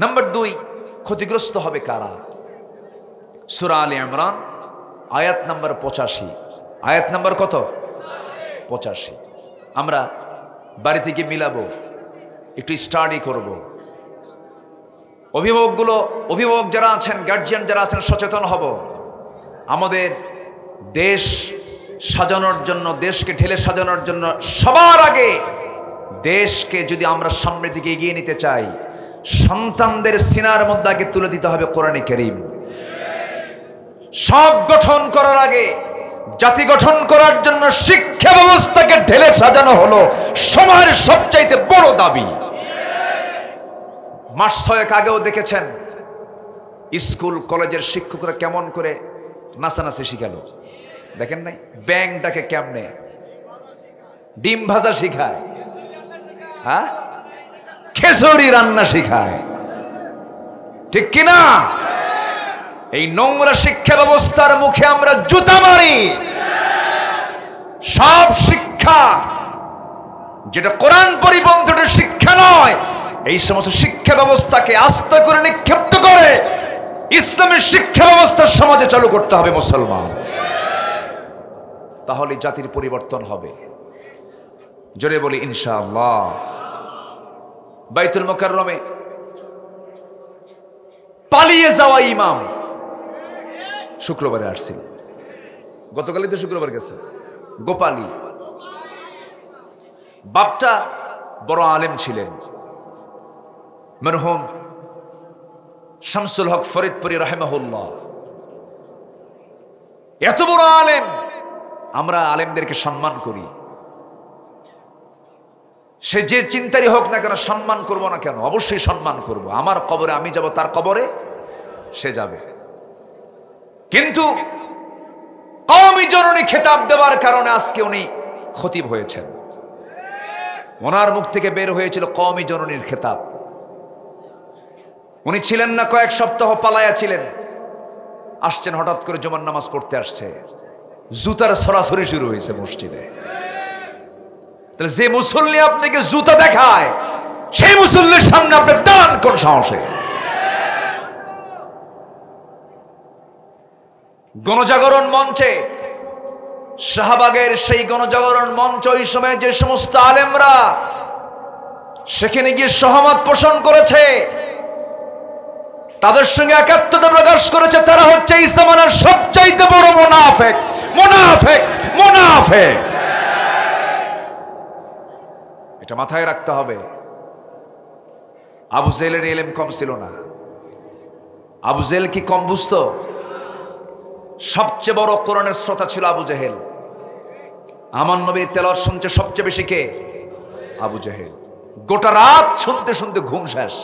নাম্বার 2, ক্ষতিগ্রস্ত হবে কারা? সূরা আলে ইমরান আয়াত নাম্বার 85। আয়াত নাম্বার কত? 85। আমরা বাড়ি থেকে মিলাবো, একটু স্টাডি করব। অভিভাবক যারা আছেন, গার্জিয়ান যারা আছেন, সচেতন হব। আমাদের দেশ সাজানোর জন্য, দেশকে ঢেলে সাজানোর জন্য সবার আগে দেশকে যদি আমরা সামনের দিকে এগিয়ে নিতে চাই, সন্তানদের সিনার মধ্যে আগে তুলে দিতে হবে কোরআনে কারীম। সব গঠন করার আগে জাতি গঠন করার জন্য শিক্ষা ব্যবস্থাকে ঢেলে সাজানো হলো সময়ের সবচাইতে বড় দাবি। মাস 6 আগেও দেখেছেন স্কুল কলেজের শিক্ষকরা কেমন করে নাচানাচি শিখালো, দেখেন নাই? ব্যাংকটাকে কেমনে ডিম ভাজা শিখায়, হ্যাঁ, খিচুড়ি রান্না শিখায়, ঠিক কিনা? এই নোংরা শিক্ষা ব্যবস্থার মুখে আমরা জুতা মারি। সব শিক্ষা যেটা কোরআন পরিপন্থী শিক্ষা নয়, এই সমস্ত শিক্ষা ব্যবস্থাকে আস্তে করে নিক্ষিপ্ত করে ইসলামের শিক্ষা ব্যবস্থা সমাজে চালু করতে হবে মুসলমান। তাহলে জাতির পরিবর্তন হবে, জোরে বলি ইনশাআল্লাহ। বাইতুল মুকাররমে পালিয়ে যাওয়া ইমাম শুক্রবারে আসছিল, গতকালই তো শুক্রবার গেছে। গোপালী বাপটা বড় আলেম ছিলেন, মরহুম শামসুল হক ফরিদপুরি রাহিমাহুল্লাহ। এত বড় আলেম, আমরা আলেমদেরকে সম্মান করি। সে যে চিন্তারই হোক না কেন, সম্মান করব না কেন? অবশ্যই সম্মান করব। আমার কবরে আমি যাব, তার কবরে সে যাবে। কিন্তু কওমি জননী খেতাব দেওয়ার কারণে আজকে উনি খতিব হয়েছেন। ওনার মুখ থেকে বের হয়েছিল কওমি জননীর খেতাব। উনি ছিলেন না, কয়েক সপ্তাহ পালায়া ছিলেন। আসছেন হঠাৎ করে, জুমার নামাজ পড়তে আসছে, জুতার ছড়াছড়ি শুরু হয়েছে মসজিদে। তাহলে যে মুসল্লি আপনাকে জুতা দেখায়, সেই মুসল্লির সামনে আপনি দাঁড়ান কোন সাহসে? গণজাগরণ মঞ্চে, শাহবাগের সেই গণজাগরণ মঞ্চ, ওই সময় যে সমস্ত আলেমরা সেখানে গিয়ে সহমত পোষণ করেছে, তাদের সঙ্গে একাত্মতা প্রকাশ করেছে, তারা হচ্ছে এই জামানার সবচাইতে বড় মুনাফিক। মুনাফিক, মুনাফিক, এটা মাথায় রাখতে হবে। আবু জেহেলের ইলম কম ছিল না। আবু জেহেল কি কম বুঝতো? সবচেয়ে বড় কোরআনের শ্রোতা ছিল আবু জেহেল। আমার নবীর তেলাওয়াত শুনছে সবচেয়ে বেশি কে? আবু জেহেল। গোটা রাত শুনতে শুনতে ঘুম শেষ।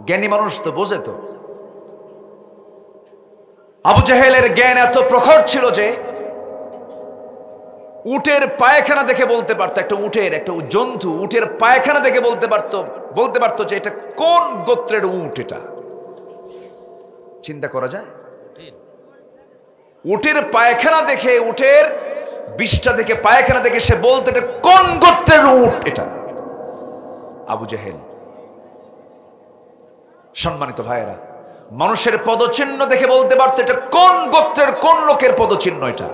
জ্ঞানী মানুষ তো বোঝে তো। আবু জেহেলের জ্ঞান এত প্রখর ছিল যে উটের পায়খানা দেখে বলতে পারতো, একটা জন্তু উটের পায়খানা দেখে বলতে পারতো যে এটা কোন গোত্রের উট। এটা চিন্তা করা যায়? উটের পায়খানা দেখে, উটের বিষ্ঠা দেখে, পায়খানা দেখে সে বলতো এটা কোন গোত্রের উট। এটা আবু জেহেল। সম্মানিত ভাইয়েরা, মানুষের পদচিহ্ন দেখে বলতে পারতো এটা কোন গোত্রের, কোন লোকের পদচিহ্ন। এটা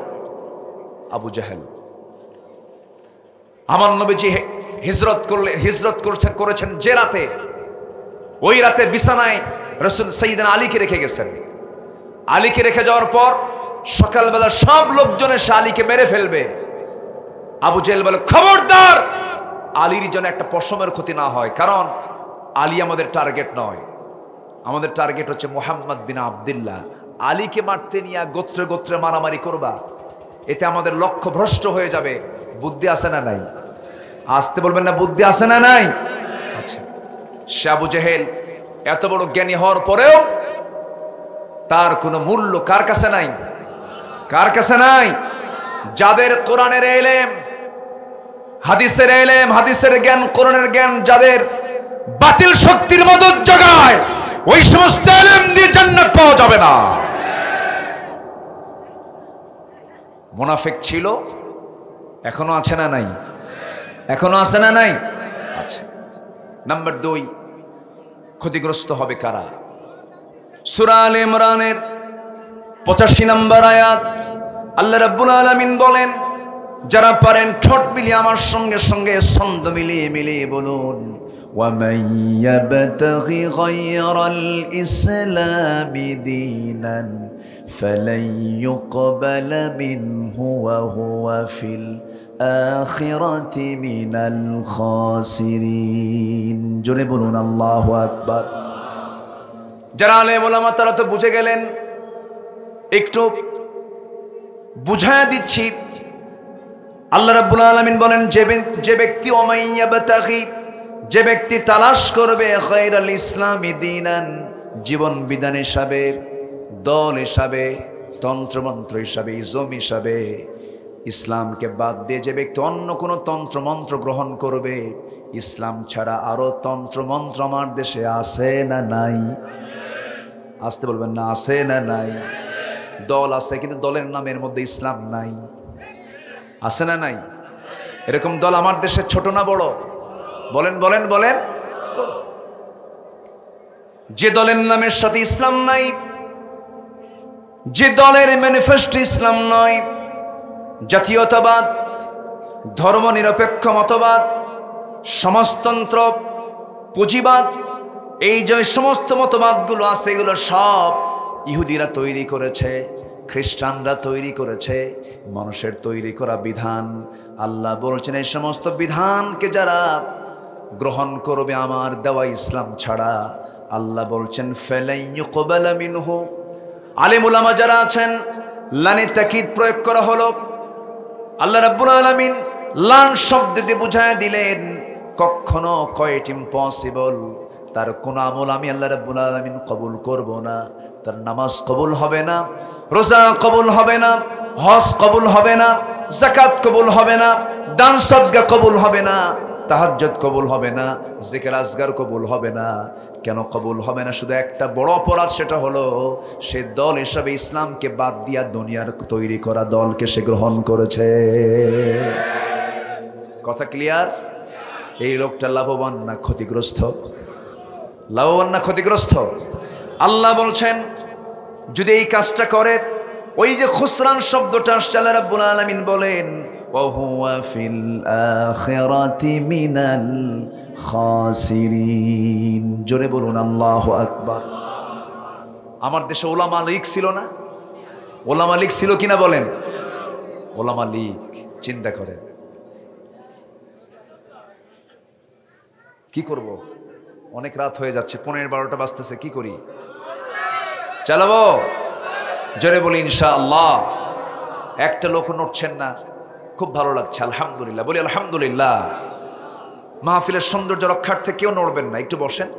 আবু জেহেল। আমার নবীজি হিজরত করেছেন যে রাতে, ওই রাতে বিছানায় রাসূল সাইয়েদনা আলীকে রেখে গেছেন। আলীকে রেখে যাওয়ার পর সকালবেলা সব লোকজন এসে আলীকে মেরে ফেলবে। আবু জেহেল বলে, খবরদার, আলীর জন্য একটা পশমের ক্ষতি না হয়, কারণ আলী আমাদের টার্গেট নয়, আমাদের টার্গেট হচ্ছে মুহাম্মদ বিন আব্দুল্লাহ। আলীকে মারতে নিয়ে গোত্রে গোত্রে মারামারি করবা, এতে আমাদের লক্ষ্য ভ্রষ্ট হয়ে যাবে। বুদ্ধি আছে না নাই? আসতে বলবেন না, বুদ্ধি আছে না নাই? আচ্ছা, সে আবু জেহেল এত বড় জ্ঞানী হওয়ার পরেও তার কোনো মূল্য কার কাছে নাই? কার কাছে নাই? যাদের কোরআনের ইলম, হাদিসের ইলম, হাদিসের জ্ঞান, কোরআনের জ্ঞান যাদের বাতিল শক্তির মদত জোগায়, ওই সমস্ত ইলম দিয়ে জান্নাত পাওয়া যাবে না। মুনাফিক ছিল, এখনো আছে না নাই? এখনো আছে না নাই? আচ্ছা, নাম্বার 2, ক্ষতিগ্রস্ত হবে কারা? সূরা আলে ইমরানের 85 নম্বর আয়াত, আল্লাহ রাব্বুল আলামিন বলেন, যারা পারেন ঠোঁট মিলিয়ে আমার সঙ্গে সঙ্গে ছন্দ মিলিয়ে মিলিয়ে বলুন, وَمَن يَبْتَغِي غَيْرَ الْإِسْلَامِ دِينًا فَلَن يُقْبَلَ مِنْهُ وَهُوَ فِي الْآخِرَةِ مِنَ الْخَاسِرِينَ। জোরে বলুন আল্লাহু আকবার। যারা আলেম ওলামা তারা তো বুঝে গেলেন, একটু বুঝায় দিচ্ছি। আল্লাহ রাব্বুল আলামিন বলেন, যে ব্যক্তি ওমাইয়াবতাগি, যে ব্যক্তি তালাশ করবে খায়রাল ইসলামি দীনান, জীবন বিধান হিসাবে, দল হিসাবে, তন্ত্রমন্ত্র হিসাবে, ইজম হিসাবে, ইসলামকে বাদ দিয়ে যে ব্যক্তি অন্য কোনো তন্ত্রমন্ত্র গ্রহণ করবে, ইসলাম ছাড়া আরো তন্ত্রমন্ত্র আমার দেশে আছে না নাই? আসতে বলবেন না, আছে না নাই? দল আছে, কিন্তু দলের নামের মধ্যে ইসলাম নাই। আছে না নাই? এরকম দল আমার দেশে ছোট না বড়? বলেন বলেন বলেন। যে দলের নামের সাথে ইসলাম নাই, যে দলের ম্যানিফেস্টো ইসলাম নয়, জাতীয়তাবাদ, ধর্মনিরপেক্ষ মতবাদ, সমাজতন্ত্র, পুঁজিবাদ, এই যে সমস্ত মতবাদগুলো আছে, এগুলো সব ইহুদিরা তৈরি করেছে, খ্রিস্টানরা তৈরি করেছে, মানুষের তৈরি করা বিধান। আল্লাহ বলছেন, এই সমস্ত বিধানকে যারা গ্রহণ করবে আমার দেওয়া ইসলাম ছাড়া, আল্লাহ বলছেন ফালাই ইউকবালা মিনহু। আলেম উলামা যারা আছেন, লানে তাকিদ প্রয়োগ করা হলো। আল্লাহ রাব্বুল আলামিন লান শব্দ দিয়ে বুঝায় দিলেন, কখনো কয়েট ইম্পসিবল, তার কোন আমল আমি আল্লাহ রাব্বুল আলামিন কবুল করব না। তার নামাজ কবুল হবে না, রোজা কবুল হবে না, হজ কবুল হবে না, যাকাত কবুল হবে না, দান সদকা কবুল হবে না, তাহাজ্জুদ কবুল হবে না, জিকির আজগার কবুল হবে না। কেন কবুল হবে না? শুধু একটা বড় অপরাধ, সেটা হলো সে দল হিসাবে ইসলামকে বাদ দিয়া দুনিয়ার তৈরি করা দলকে সে গ্রহণ করেছে। কথা ক্লিয়ার? এই লোকটা লাভবান না ক্ষতিগ্রস্ত? লাভবান না ক্ষতিগ্রস্ত? আল্লাহ বলছেন, যদি এই কাজটা করে, ওই যে খুসরান শব্দটা আসছে, আল্লাহ রাব্বুল আলামিন বলেন ওয়াহুয়া ফিল আখিরাতি মিনাল খাসিরিন। জোরে বলুন আল্লাহু আকবার। আমার দেশে ওলামা লীগ ছিল না? ওলামা লীগ ছিল কিনা বলেন? ওলামা লীগ, চিন্তা করেন। কি করব? অনেক রাত হয়ে যাচ্ছে, 11-12টা বাজতেছে, কি করি? চালাবো? জোরে বলি ইনশাআল্লাহ। একটা লোক নড়ছেন না, খুব ভালো লাগছে, আলহামদুলিল্লাহ। বলি আলহামদুলিল্লাহ। মাহফিলের সৌন্দর্য রক্ষার্থে কেউ নড়বেন না, একটু বসেন।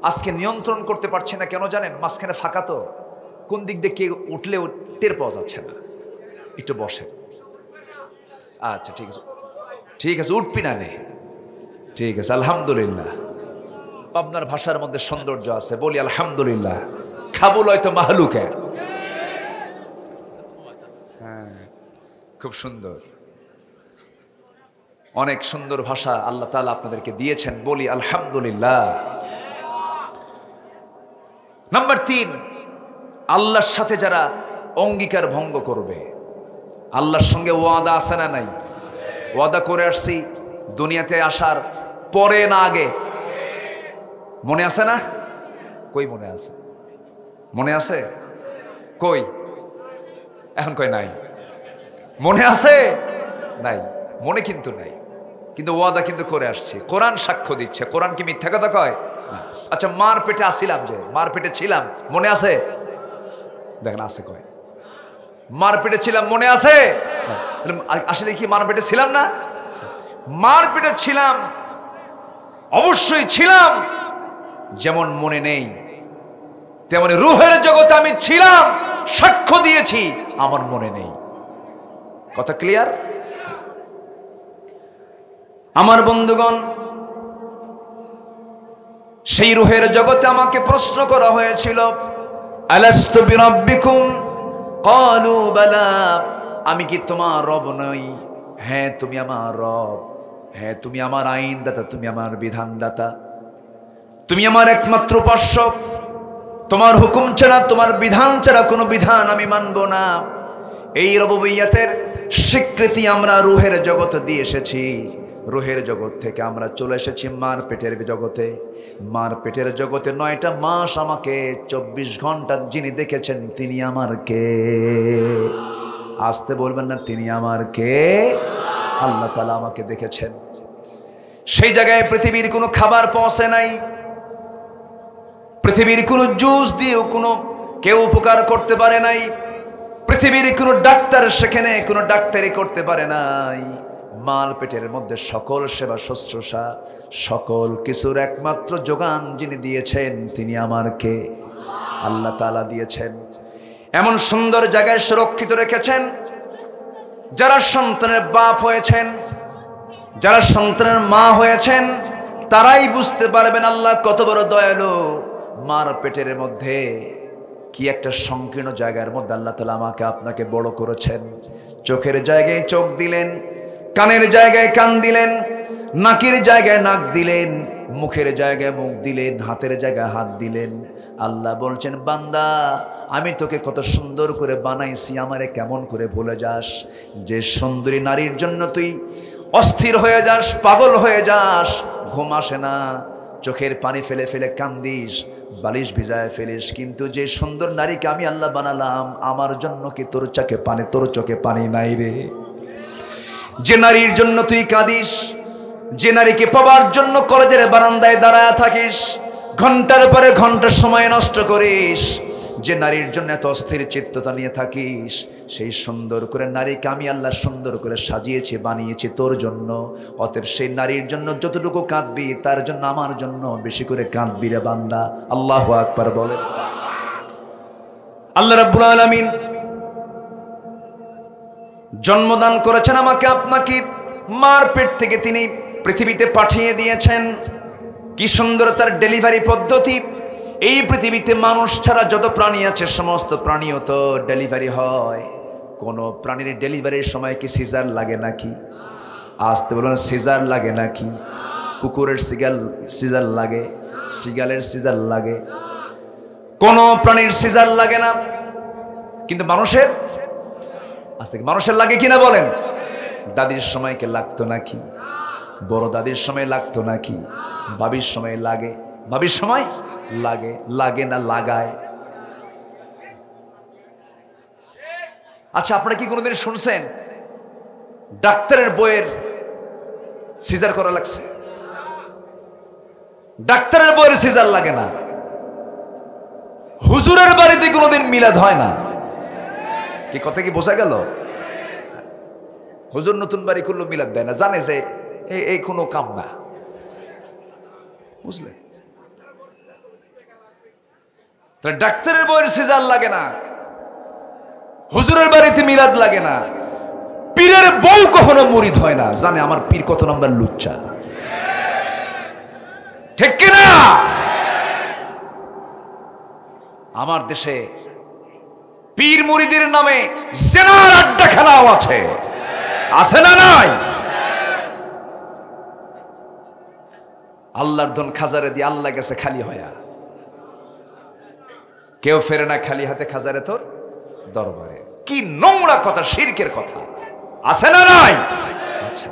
আজকে নিয়ন্ত্রণ করতে পারছি না, কেন জানেন? মাঝখানে ফাঁকা তো, কোন দিক দিয়ে কে উঠলেও টের পাওয়া যাচ্ছে না। একটু বসেন। আচ্ছা ঠিক আছে, ঠিক আছে, উঠবি না নে, ঠিক আছে, আলহামদুলিল্লাহ। পাবনার ভাষার মধ্যে সৌন্দর্য আছে, বলি আলহামদুলিল্লাহ। খাবুল হয়তো মাহলুকে, হ্যাঁ, খুব সুন্দর, অনেক সুন্দর ভাষা আল্লাহ তাআলা আপনাদেরকে দিয়েছেন, বলি আলহামদুলিল্লাহ। নাম্বার 3, আল্লাহর সাথে যারা অঙ্গীকার ভঙ্গ করবে। আল্লাহর সঙ্গে ওয়াদা আছে না নাই? ওয়াদা করে আসছি দুনিয়াতে আসার পরে না আগে? মনে আছে না? কই মনে আছে? মনে আছে? কই? এখন কই নাই। মনে আছে? নাই। মনে কিন্তু নাই, কিন্তু ওয়াদা কিন্তু করে আসছি। কোরআন সাক্ষ্য দিচ্ছে। কোরআন কি মিথ্যা কথা কয়? আচ্ছা, মার পেটে আসিলাম, যে মার পেটে ছিলাম, মনে আছে? দেখেন আছে কয়, মার পেটে ছিলাম, মনে আছে? আসলে কি মার পেটে ছিলাম না? মার পেটে ছিলাম, অবশ্যই ছিলাম। যেমন মনে নেই, তেমনি রূহের জগতে আমি ছিলাম, সাক্ষ্য দিয়েছি, আমার মনে নেই। কথা ক্লিয়ার? আমার বন্ধুগণ, সেই রূহের জগতে আমাকে প্রশ্ন করা হয়েছিল, আলাস্তু বিরাব্বিকুম ক্বালু বালা, আমি কি তোমার রব নই? হ্যাঁ তুমি আমার রব, হ্যাঁ তুমি আমার আইনদাতা, তুমি আমার বিধানদাতা, তুমি আমার একমাত্র উপাস্য। তোমার হুকুম ছাড়া, তোমার বিধান ছাড়া কোনো বিধান আমি মানব না। এই রুবুবিয়্যাতের স্বীকৃতি আমরা রূহের জগতে দিয়ে এসেছি। রূহের জগৎ থেকে আমরা চলে এসেছি মার পেটের জগতে। মার পেটের জগতে 9টা মাস আমাকে 24 ঘন্টা যিনি দেখেছেন তিনি আমার কে? আসতে বলবেন না, তিনি আমার কে? আল্লাহ তাআলা আমাকে দেখেছেন। সেই জায়গায় পৃথিবীর কোনো খাবার পৌঁছে নাই, পৃথিবীর কোনো জুস দিয়েও কোনো কেউ উপকার করতে পারে নাই, পৃথিবীর কোনো ডাক্তার সেখানে কোনো ডাক্তারি করতে পারে নাই। মাল পেটের মধ্যে সকল সেবা শুশ্রূষা, সকল কিছুর একমাত্র যোগান যিনি দিয়েছেন তিনি আমার কে? আল্লাহ তাআলা দিয়েছেন। এমন সুন্দর জায়গায় সুরক্ষিত রেখেছেন, যারা সন্তানের বাপ হয়েছেন, যারা সন্তানের মা হয়েছেন, তারাই বুঝতে পারবেন আল্লাহ কত বড় দয়ালু। মার পেটের মধ্যে কি একটা সংকীর্ণ জায়গার মধ্যে আল্লাহ তাআলা আমাকে আপনাকে বড় করেছেন। চোখের জায়গায় চোখ দিলেন, কানের জায়গায় কান দিলেন, নাকের জায়গায় নাক দিলেন, মুখের জায়গায় মুখ দিলেন, হাতের জায়গায় হাত দিলেন। আল্লাহ বলছেন, বান্দা আমি তোকে কত সুন্দর করে বানাইছি, আমারে কেমন করে ভুলে যাস? যে সুন্দরী নারীর জন্য তুই অস্থির হয়ে যাস, পাগল হয়ে যাস, ঘুম আসে না, চোখের পানি ফেলে ফেলে কান্দিস, বালিশ ভিজায় ফেলিস, কিন্তু যে সুন্দর নারীকে আমি আল্লাহ বানালাম, আমার জন্য কি তোর চোখে পানি নাই রে? যে নারীর জন্য তুই কাঁদিস, যে নারীকে পাবার জন্য কলেজের বারান্দায় দাঁড়ায় থাকিস, ঘন্টার পরে ঘন্টা সময় নষ্ট করিস, যে নারীর জন্য এত অস্থির চিত্ততা নিয়ে থাকিস, সেই সুন্দর করে নারীকে আমি আল্লাহ সুন্দর করে সাজিয়েছি, বানিয়েছি তোর জন্য। অতএব সেই নারীর জন্য যতটুকু কাঁদবি, তার জন্য আমার জন্য বেশি করে কাঁদবি রে বান্দা। আল্লাহু আকবার বলে। আল্লাহ রাব্বুল আলামিন জন্মদান করেছেন আমাকে আপনাকে, মার পেট থেকে তিনি পৃথিবীতে পাঠিয়ে দিয়েছেন। কি সুন্দর তার ডেলিভারি পদ্ধতি! এই পৃথিবীতে মানুষ ছাড়া যত প্রাণী আছে সমস্ত প্রাণীও তো ডেলিভারি হয়। কোন প্রাণীর ডেলিভারির সময় কি সিজার লাগে নাকি? আসতে বলুন, সিজার লাগে নাকি? কুকুরের সিজার লাগে, সিগালের সিজার লাগে, কোন প্রাণীর সিজার লাগে না, কিন্তু মানুষের মানুষের লাগে কিনা বলেন? দাদির সময় কে লাগতো নাকি? বড় দাদির সময় লাগতো নাকি? ভাবির সময় লাগে, ভাবির সময় লাগে, লাগে না লাগায়? আচ্ছা, আপনারা কি কোনোদিন শুনছেন ডাক্তারের বইয়ের সিজার করা লাগছে? ডাক্তারের বইয়ের সিজার লাগে না। হুজুরের বাড়িতে কোনোদিন মিলাদ হয় না। কি কথা কি বোঝা গেল? হুজুর নতুন বাড়ি করলো মিলাদ দেয় না, জানে যে এই কোনো কাম না, বুঝলে? ডাক্তারের বইয়ের সিজার লাগে না, হুজুরের বাড়িতে মিলাদ লাগে না, পীরের বউ কখনো মুরিদ হয় না, জানে আমার পীর কত নাম্বার লুচ্চা। ঠিক কিনা? আমার দেশে পীর মুরিদের নামে জেনার আড্ডা খেলাও আছে, আছে না নাই? আল্লাহর ধন খাজারে দিয়ে আল্লাহ গেছে খালি হয়া, কেউ ফেরে না খালি হাতে খাজারে তোর দরবারে। কি নোংরা কথা, শিরকের কথা, আছে না নাই? আচ্ছা,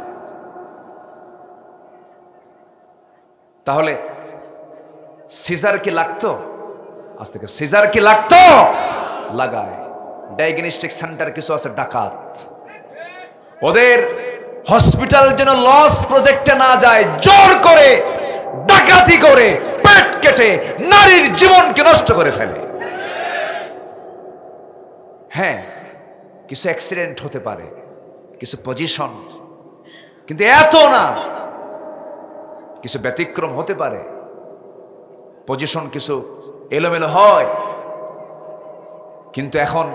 তাহলে সিজার কি লাগতো? আজ থেকে সিজার কি লাগতো? লাগায়। ডায়াগনস্টিক সেন্টার কিছু আছে ডাকাত, ওদের হসপিটাল যেন লস প্রজেক্টে না যায়, জোর করে ডাকাতি করে পেট কেটে নারীর জীবনকে নষ্ট করে ফেলে। হ্যাঁ, কিছু অ্যাক্সিডেন্ট হতে পারে, কিছু পজিশন, কিন্তু এত না। কিছু ব্যতিক্রম হতে পারে, পজিশন কিছু এলোমেলো হয়, কিন্তু এখন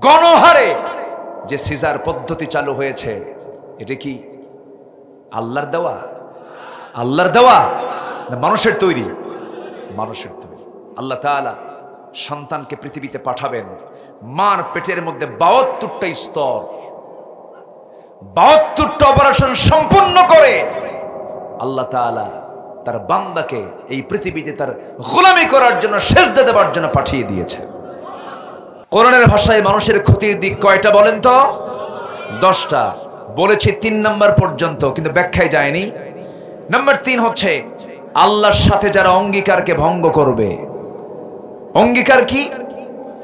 গণহারে যে সিজার পদ্ধতি চালু হয়েছে, এটা কি আল্লাহর দেওয়া? আল্লাহর দেওয়া না মানুষের তৈরি? মানুষের তৈরি। আল্লাহ তাআলা সন্তানকে পৃথিবীতে পাঠাবেন, মার পেটের মধ্যে ৭২টা স্তর, ৭২টা অপারেশন সম্পূর্ণ করে আল্লাহ তাআলা তার বান্দাকে এই পৃথিবীতে তার গোলামি করার জন্য, সেজদা দেওয়ার জন্য পাঠিয়ে দিয়েছে। কোরআনের ভাষায় মানুষের ক্ষতির দিক কয়টা বলেন তো? 10টা বলেছি, 3 নাম্বার পর্যন্ত, কিন্তু ব্যাখ্যায় যায়নি। নাম্বার 3 হচ্ছে আল্লাহর সাথে যারা অঙ্গীকারকে ভঙ্গ করবে। অঙ্গীকার কি?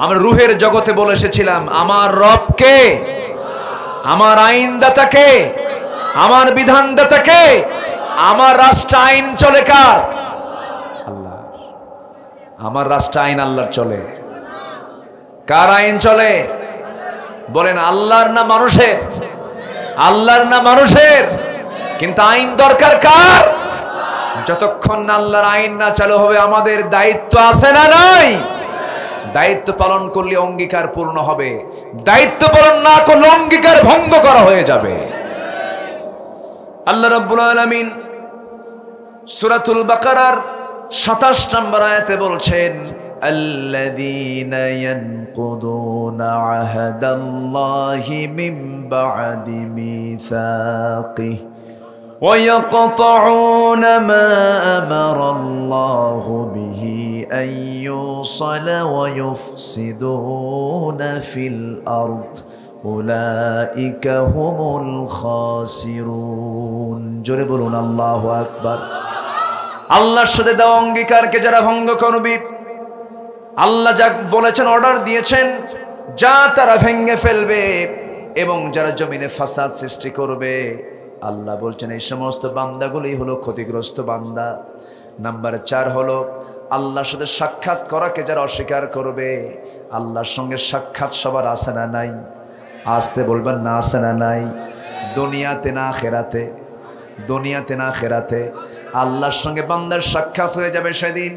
আমরা রুহের জগতে বলে এসেছিলাম, আমার রবকে, আমার আইনদাতাকে, আমার বিধানদাতাকে, আমার রাষ্ট্র আইন চলে কার? আল্লাহ। আমার রাষ্ট্র আইন আল্লাহর চলে। কার আইন চলে? বলেন আল্লাহর না মানুষের? আল্লাহর না মানুষের? কিন্তু আইন দরকার কার? যতক্ষণ না আল্লাহর আইন না চালু হবে, আমাদের দায়িত্ব আছে না নাই? দায়িত্ব পালন করলে অঙ্গীকার পূর্ণ হবে, দায়িত্ব পালন না করলে অঙ্গীকার ভঙ্গ করা হয়ে যাবে। আল্লাহ রাব্বুল আলামিন সূরাতুল বাকারার ২৭ নম্বর আয়াতে বলছেন, আল্লাযীনা ইয়ানকুদুনা আহদাল্লাহি মিন বা'দি মিসাকিহি ওয়া ইয়াকতাউনা মা আমারাল্লাহু বিহি আন ইউসালা ওয়া ইউফসিদুনা ফিল আরদ উলাইকা হুমুল খাসিরুন। জোরে বলুন আল্লাহু আকবার। আল্লাহর সাথে দেওয়া অঙ্গীকারকে যারা ভঙ্গ করবে, আল্লাহ যা বলেছেন, অর্ডার দিয়েছেন, যা তারা ভেঙে ফেলবে এবং যারা জমিনে ফাসাদ সৃষ্টি করবে, আল্লাহ বলছেন এই সমস্ত বান্দাগুলোই হলো ক্ষতিগ্রস্ত বান্দা। নাম্বার 4 হলো আল্লাহর সাথে সাক্ষাৎ করাকে যারা অস্বীকার করবে। আল্লাহর সঙ্গে সাক্ষাৎ সবার আছে না নাই? আসতে বলবেন না, আছে না নাই? দুনিয়াতে না আখিরাতে? দুনিয়াতে না আখিরাতে আল্লাহর সঙ্গে বান্দার সাক্ষাৎ হয়ে যাবে সেদিন।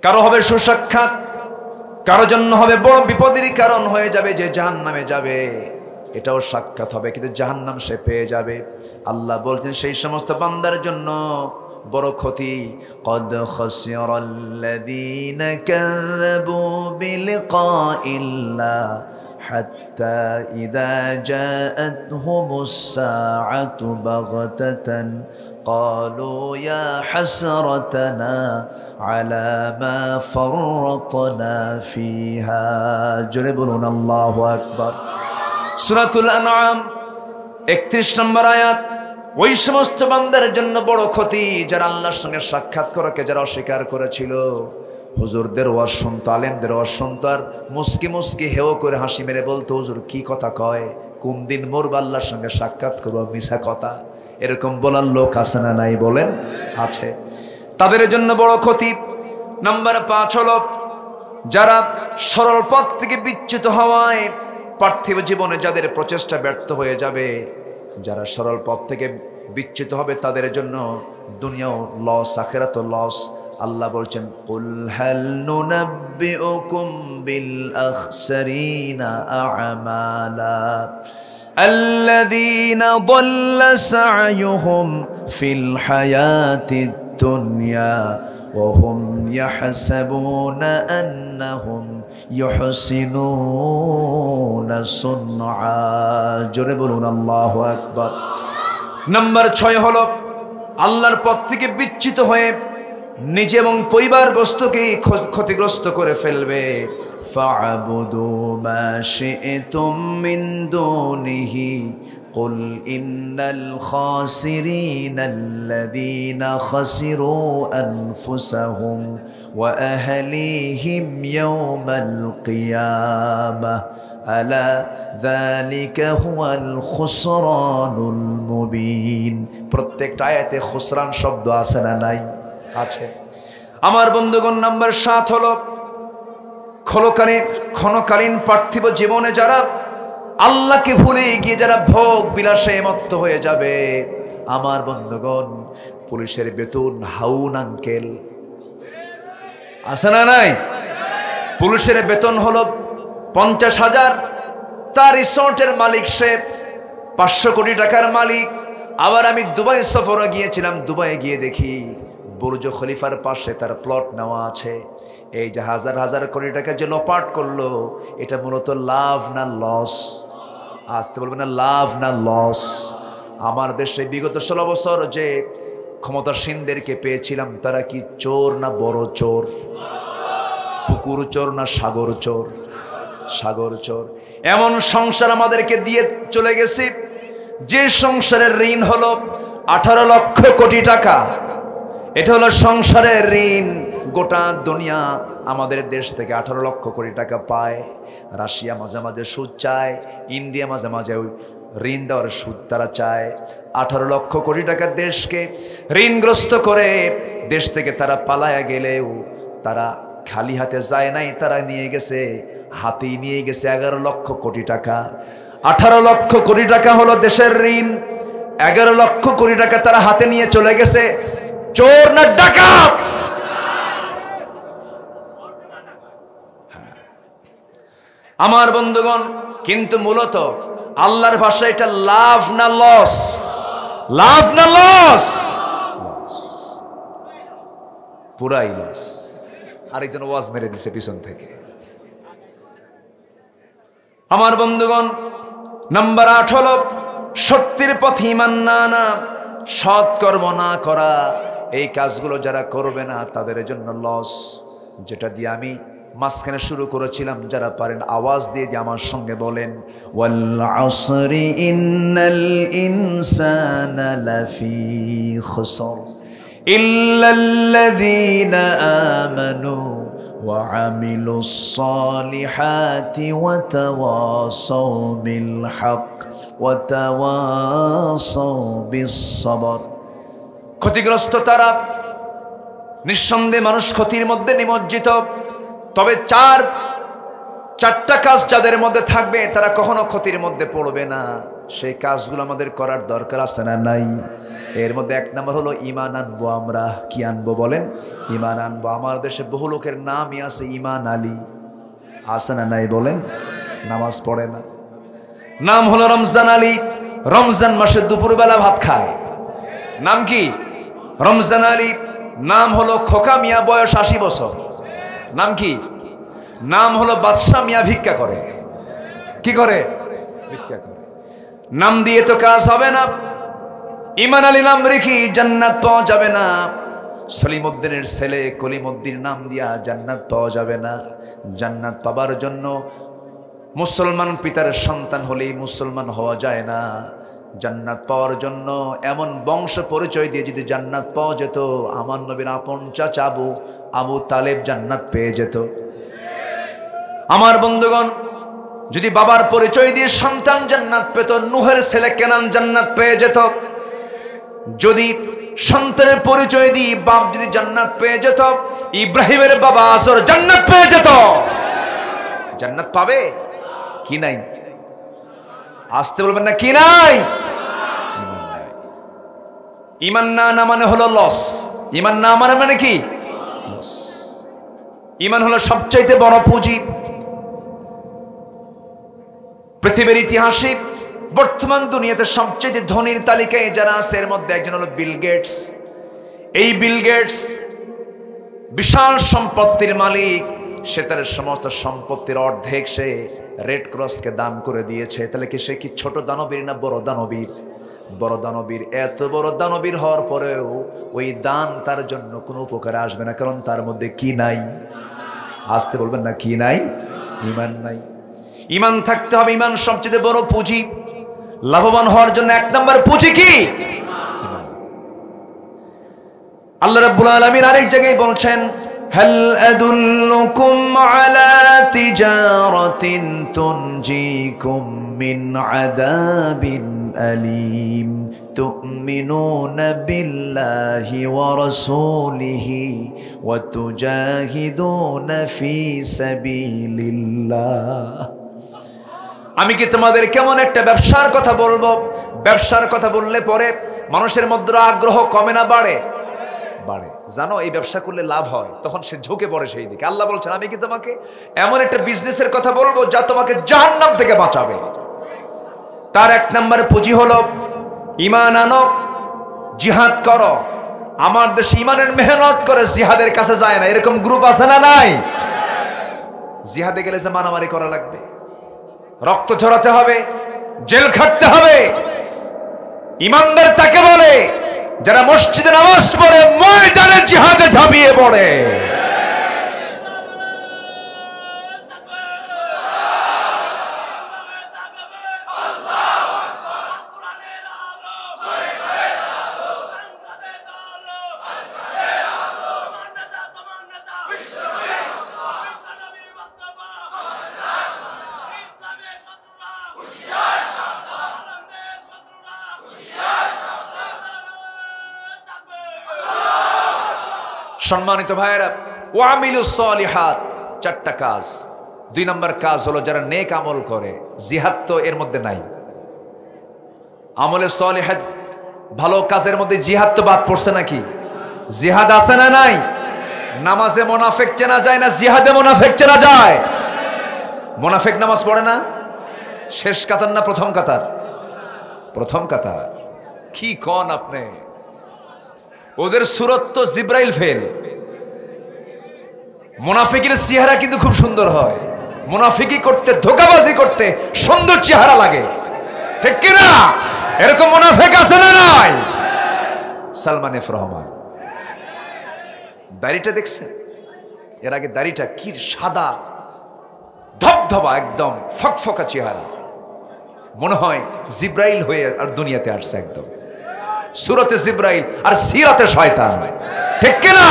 কারো হবে সুসাক্ষাৎ, কারো জন্য হবে বড় বিপদেরই কারণ হয়ে যাবে, যে জাহান্নামে যাবে, এটাও সাক্ষাৎ হবে, কিন্তু জাহান্নাম সে পেয়ে যাবে। আল্লাহ বলছেন সেই সমস্ত বান্দার জন্য বড় ক্ষতি। কদ খাসিরাল্লাযীনা কাযাবু বিলিকাইল্লাহ হাত্তা ইযা জাআতহুমুস সাআতু বাগতাতান ক্বালু ইয়া হাসরাতানা আলা মা ফাররাতনা ফিহা। জোরে বলুন আল্লাহু আকবার। সূরাতুল আনআম 31 নম্বর আয়াত। ওই সমস্ত বান্দার জন্য বড় ক্ষতি যারা আল্লাহর সঙ্গে সাক্ষাৎ করাকে যারা অস্বীকার করেছিল। হুজুরদের ওয়াজ শুনতো, আলেমদের ওয়াজ শুনতো, আর মুস্কি মুস্কি হেও করে হাসি মেরে বলতো, হুজুর কি কথা কয়, কোন দিন মরবা আল্লাহর সঙ্গে সাক্ষাৎ করবো, মিছা কথা। এরকম বলার লোক আছে না নাই? বলেন আছে। তাদের জন্য বড় ক্ষতি। নাম্বার 5 হলো যারা সরল পথ থেকে বিচ্যুত হওয়ায় পার্থিব জীবনে যাদের প্রচেষ্টা ব্যর্থ হয়ে যাবে, যারা সরল পথ থেকে বিচ্যুত হবে তাদের জন্য দুনিয়াও লস, আখিরাতও লস। আল্লাহ বলছেন, কুল হাল নুনাব্বিউকুম বিল আখসারিনা আ'মালা আল্লাযীনা দাল্লা সা'য়ুহুম ফিল হায়াতিদ দুনিয়া ওয়া হুম ইয়াহসাবুনা আন্নাহুম ইউহসিনুনা সুনআ। জোরে বলুন আল্লাহু আকবার। নাম্বার 6 হলো আল্লাহর পথ থেকে বিচ্যুত হয়ে নিজে এবং পরিবারগ্রস্তকে ক্ষতিগ্রস্ত করে ফেলবে। ফা'বুদু মা শি'তুম মিন দুনিহি قل إن الخاسرين الذين خسروا أنفسهم وأهليهم يوم القيامة ألا ذلك هو الخسران المبين প্রত্যেকটা আয়াতে খুসরান শব্দ আছে না নাই? আছে। আমার বন্ধুগণ, নাম্বার 7 হলো ক্ষণকালীন পার্থিব জীবনে যারা আল্লাহকে ভুলে গিয়ে যারা ভোগ বিলাসে মত্ত হয়ে যাবে। আমার বন্ধুগণ, পুলিশের বেতন হাউন আঙ্কেল আছে না নাই? পুলিশের বেতন হলো 50,000, তার রিসোর্টের মালিক সে 500 কোটি টাকার মালিক। আবার আমি দুবাই সফরে গিয়েছিলাম, দুবাই গিয়ে দেখি বুর্জ খলিফার পাশে তার প্লট নেওয়া আছে। এই যে হাজার হাজার কোটি টাকা যে লোপাট করলো, এটা মূলত লাভ না লস? আসতে বলবে না, লাভ না লস? আমার দেশে বিগত 16 বছর যে ক্ষমতাসীনদেরকে পেয়েছিলাম, তারা কি চোর না বড় চোর? পুকুর চোর না সাগর চোর? সাগর চোর। এমন সংসার আমাদেরকে দিয়ে চলে গেছে যে সংসারের ঋণ হলো 18 লক্ষ কোটি টাকা। এটা হলো সংসারের ঋণ। গোটা দুনিয়া আমাদের দেশ থেকে 18 লক্ষ কোটি টাকা পায়। রাশিয়া মাঝে মাঝে সুদ চায়, ইন্ডিয়া মাঝে মাঝে ঋণ দেওয়ার সুদ তারা চায়। 18 লক্ষ কোটি টাকা দেশকে ঋণগ্রস্ত করে দেশ থেকে তারা পালায়া গেলেও তারা খালি হাতে যায় নাই, তারা নিয়ে গেছে, হাতেই নিয়ে গেছে 11 লক্ষ কোটি টাকা। 18 লক্ষ কোটি টাকা হলো দেশের ঋণ, 11 লক্ষ কোটি টাকা তারা হাতে নিয়ে চলে গেছে। চোর না ডাকাত? আমার বন্ধুগণ, কিন্তু মূলত আল্লাহর ভাষায় এটা লাভ না লস? লাভ না লস? পুরাই লস। আরেকজন ওয়াজ মেরে দিছে পিছন থেকে। আমার বন্ধুগণ, নাম্বার 8 হলো সত্যের পথে ঈমান না আনা, সৎ কর্ম না করা। এই কাজগুলো যারা করবে না তাদের জন্য লস। যেটা দিয়ে আমি মাঝখানে শুরু করেছিলাম, যারা পারেন আওয়াজ দিয়ে আমার সঙ্গে বলেন, ওয়াল আসরি ইন্নাল ইনসানা লাফি খুসর ইল্লাল্লাযীনা আমানু ওয়া আমিলুস সালিহাতি ওয়া তাওয়াসাউ বিল হক ওয়া তাওয়াসাউ বিস সবর। ক্ষতিগ্রস্ত তারা, নিঃসন্দেহে মানুষ ক্ষতির মধ্যে নিমজ্জিত। তবে চারটা কাজ যাদের মধ্যে থাকবে তারা কখনো ক্ষতির মধ্যে পড়বে না। সেই কাজগুলো আমাদের করার দরকার আছে না নাই? এর মধ্যে 1 নম্বর হলো ঈমান আনবো। আমরা কি আনবো বলেন? ঈমান আনবো। আমার দেশে বহু লোকের নামই আছে ঈমান আলী, আছে না নাই বলেন? নামাজ পড়ে না। নাম হলো রমজান আলী, রমজান মাসে দুপুরবেলা ভাত খায়। নাম কি? রমজান আলী। নাম হলো খোকা মিয়া, বয়স 80 বছর। নাম কি? নাম হলো বাদশাহ মিয়া, ভিক্ষা করে। কি করে? ভিক্ষা করে। নাম দিয়ে তো কাজ হবে না। ঈমান আলী নাম রেখে জান্নাত পাওয়া যাবে না। সলিমউদ্দিনের ছেলে কলিমউদ্দিন নাম দিয়া জান্নাত পাওয়া যাবে না। জান্নাত পাবার জন্য মুসলমান পিতার সন্তান হলেই মুসলমান হওয়া যায় না। জান্নাত পাওয়ার জন্য এমন বংশ পরিচয় দিয়ে যদি জান্নাত পাওয়া যেত, আমার নবীর আপন চাচা আবু তালেব জান্নাত পেয়ে যেত। আমার বন্ধুগণ, যদি বাবার পরিচয় দিয়ে সন্তান জান্নাত পেত, নূহের ছেলে কেনান জান্নাত পেয়ে যেত। যদি সন্তানের পরিচয় দিয়ে বাপ যদি জান্নাত পেয়ে যেত, ইব্রাহিমের বাবা আজর জান্নাত পেয়ে যেত। জান্নাত পাবে কি নাই? আসতে বলবেন না, কি নাই? ঈমান না আনা মানে হলো লস। ঈমান না আনা মানে কি? লস। ঈমান হলো সবচাইতে বড় পুঁজি। পৃথিবীর ইতিহাসে বর্তমান দুনিয়াতে সবচেয়ে ধনীর তালিকায় যারা আছে, এর মধ্যে একজন হলো বিল গেটস। এই বিল গেটস বিশাল সম্পত্তির মালিক। সে তার সমস্ত সম্পত্তির অর্ধেক সে রেড ক্রসকে দান করে দিয়েছে। তাহলে কি সে কি ছোট দানবীর না বড় দানবীর? বড় দানবীর। এত বড় দানবীর হওয়ার পরেও ওই দান তার জন্য কোনো উপকারে আসবে না, কারণ তার মধ্যে কি নাই? আসতে বলবেন না, কি নাই? ঈমান নাই। ঈমান থাকতে হবে। ঈমান সবচেয়ে বড় পুঁজি। লাভবান হওয়ার জন্য এক নম্বর পুঁজি কি? আল্লাহ রাব্বুল আলামিন আরেক জায়গায় বলছেন, হাল আদুল্লুকুম আলা তিজারাতিন তুনজিকুম মিন আযাবিন আলীম তুমিনুনা বিল্লাহি ওয়া রাসূলিহি ওয়া তুজাহিদুনা ফি সাবিলিল্লাহ। আমি কি তোমাদের কেমন একটা ব্যবসার কথা বলবো? ব্যবসার কথা বললে পরে মানুষের মধ্যে আগ্রহ কমে না বাড়ে? বাড়ে। জানো এই ব্যবসা করলে লাভ হয়, তখন সে ঝুঁকে পড়ে সেই দিকে। আল্লাহ বলছেন আমি কি তোমাকে এমন একটা বিজনেসের কথা বলবো যা তোমাকে জাহান্নাম থেকে বাঁচাবে। তার এক নম্বরে পুঁজি হলো ঈমান আনো, জিহাদ করো। আমার দেশে ঈমানের মেহনত করে জিহাদের কাছে যায় না, এরকম গ্রুপ আছে না নাই? জিহাদে গেলে যে মারামারি করা লাগবে, রক্ত ঝরাতে হবে, জেল খাটতে হবে। ঈমানদার তাকে বলে যারা মসজিদে নামাজ পড়ে ময়দানে জিহাদে ঝাঁপিয়ে পড়ে। সম্মানিত ভাইয়েরা, ওয়ামিলুস সলিহাত, চারটা কাজ। 2 নম্বর কাজ হলো যারা নেক আমল করে। জিহাদ তো এর মধ্যে নাই। আমলে সলিহাত ভালো কাজের মধ্যে জিহাদ তো বাদ পড়ছে নাকি? জিহাদ আছে না নাই? নামাজে মুনাফিক চেনা যায় না, জিহাদে মুনাফিক চেনা যায়। মুনাফিক নামাজ পড়ে না? শেষ কাতার না প্রথম কাতার? প্রথম কাতার। কি কোন আপনি? ওদের সুরত তো জিব্রাইল ফেল। মুনাফিকের চেহারা কিন্তু খুব সুন্দর হয়। মুনাফিকি করতে, ধোঁকাবাজি করতে সুন্দর চেহারা লাগে, ঠিক কি না? এরকম মুনাফিক আছে না নাই? সালমান এফ রহমান দাড়িটা দেখছেন? এর আগে দাড়িটা কি সাদা ধবধবা, একদম ফকফকা চেহারা। মনে হয় জিব্রাইল হয়ে আর দুনিয়াতে আসছে। একদম সূরাতে জিব্রাইল আর সিরাতে শয়তান, ঠিক কি না?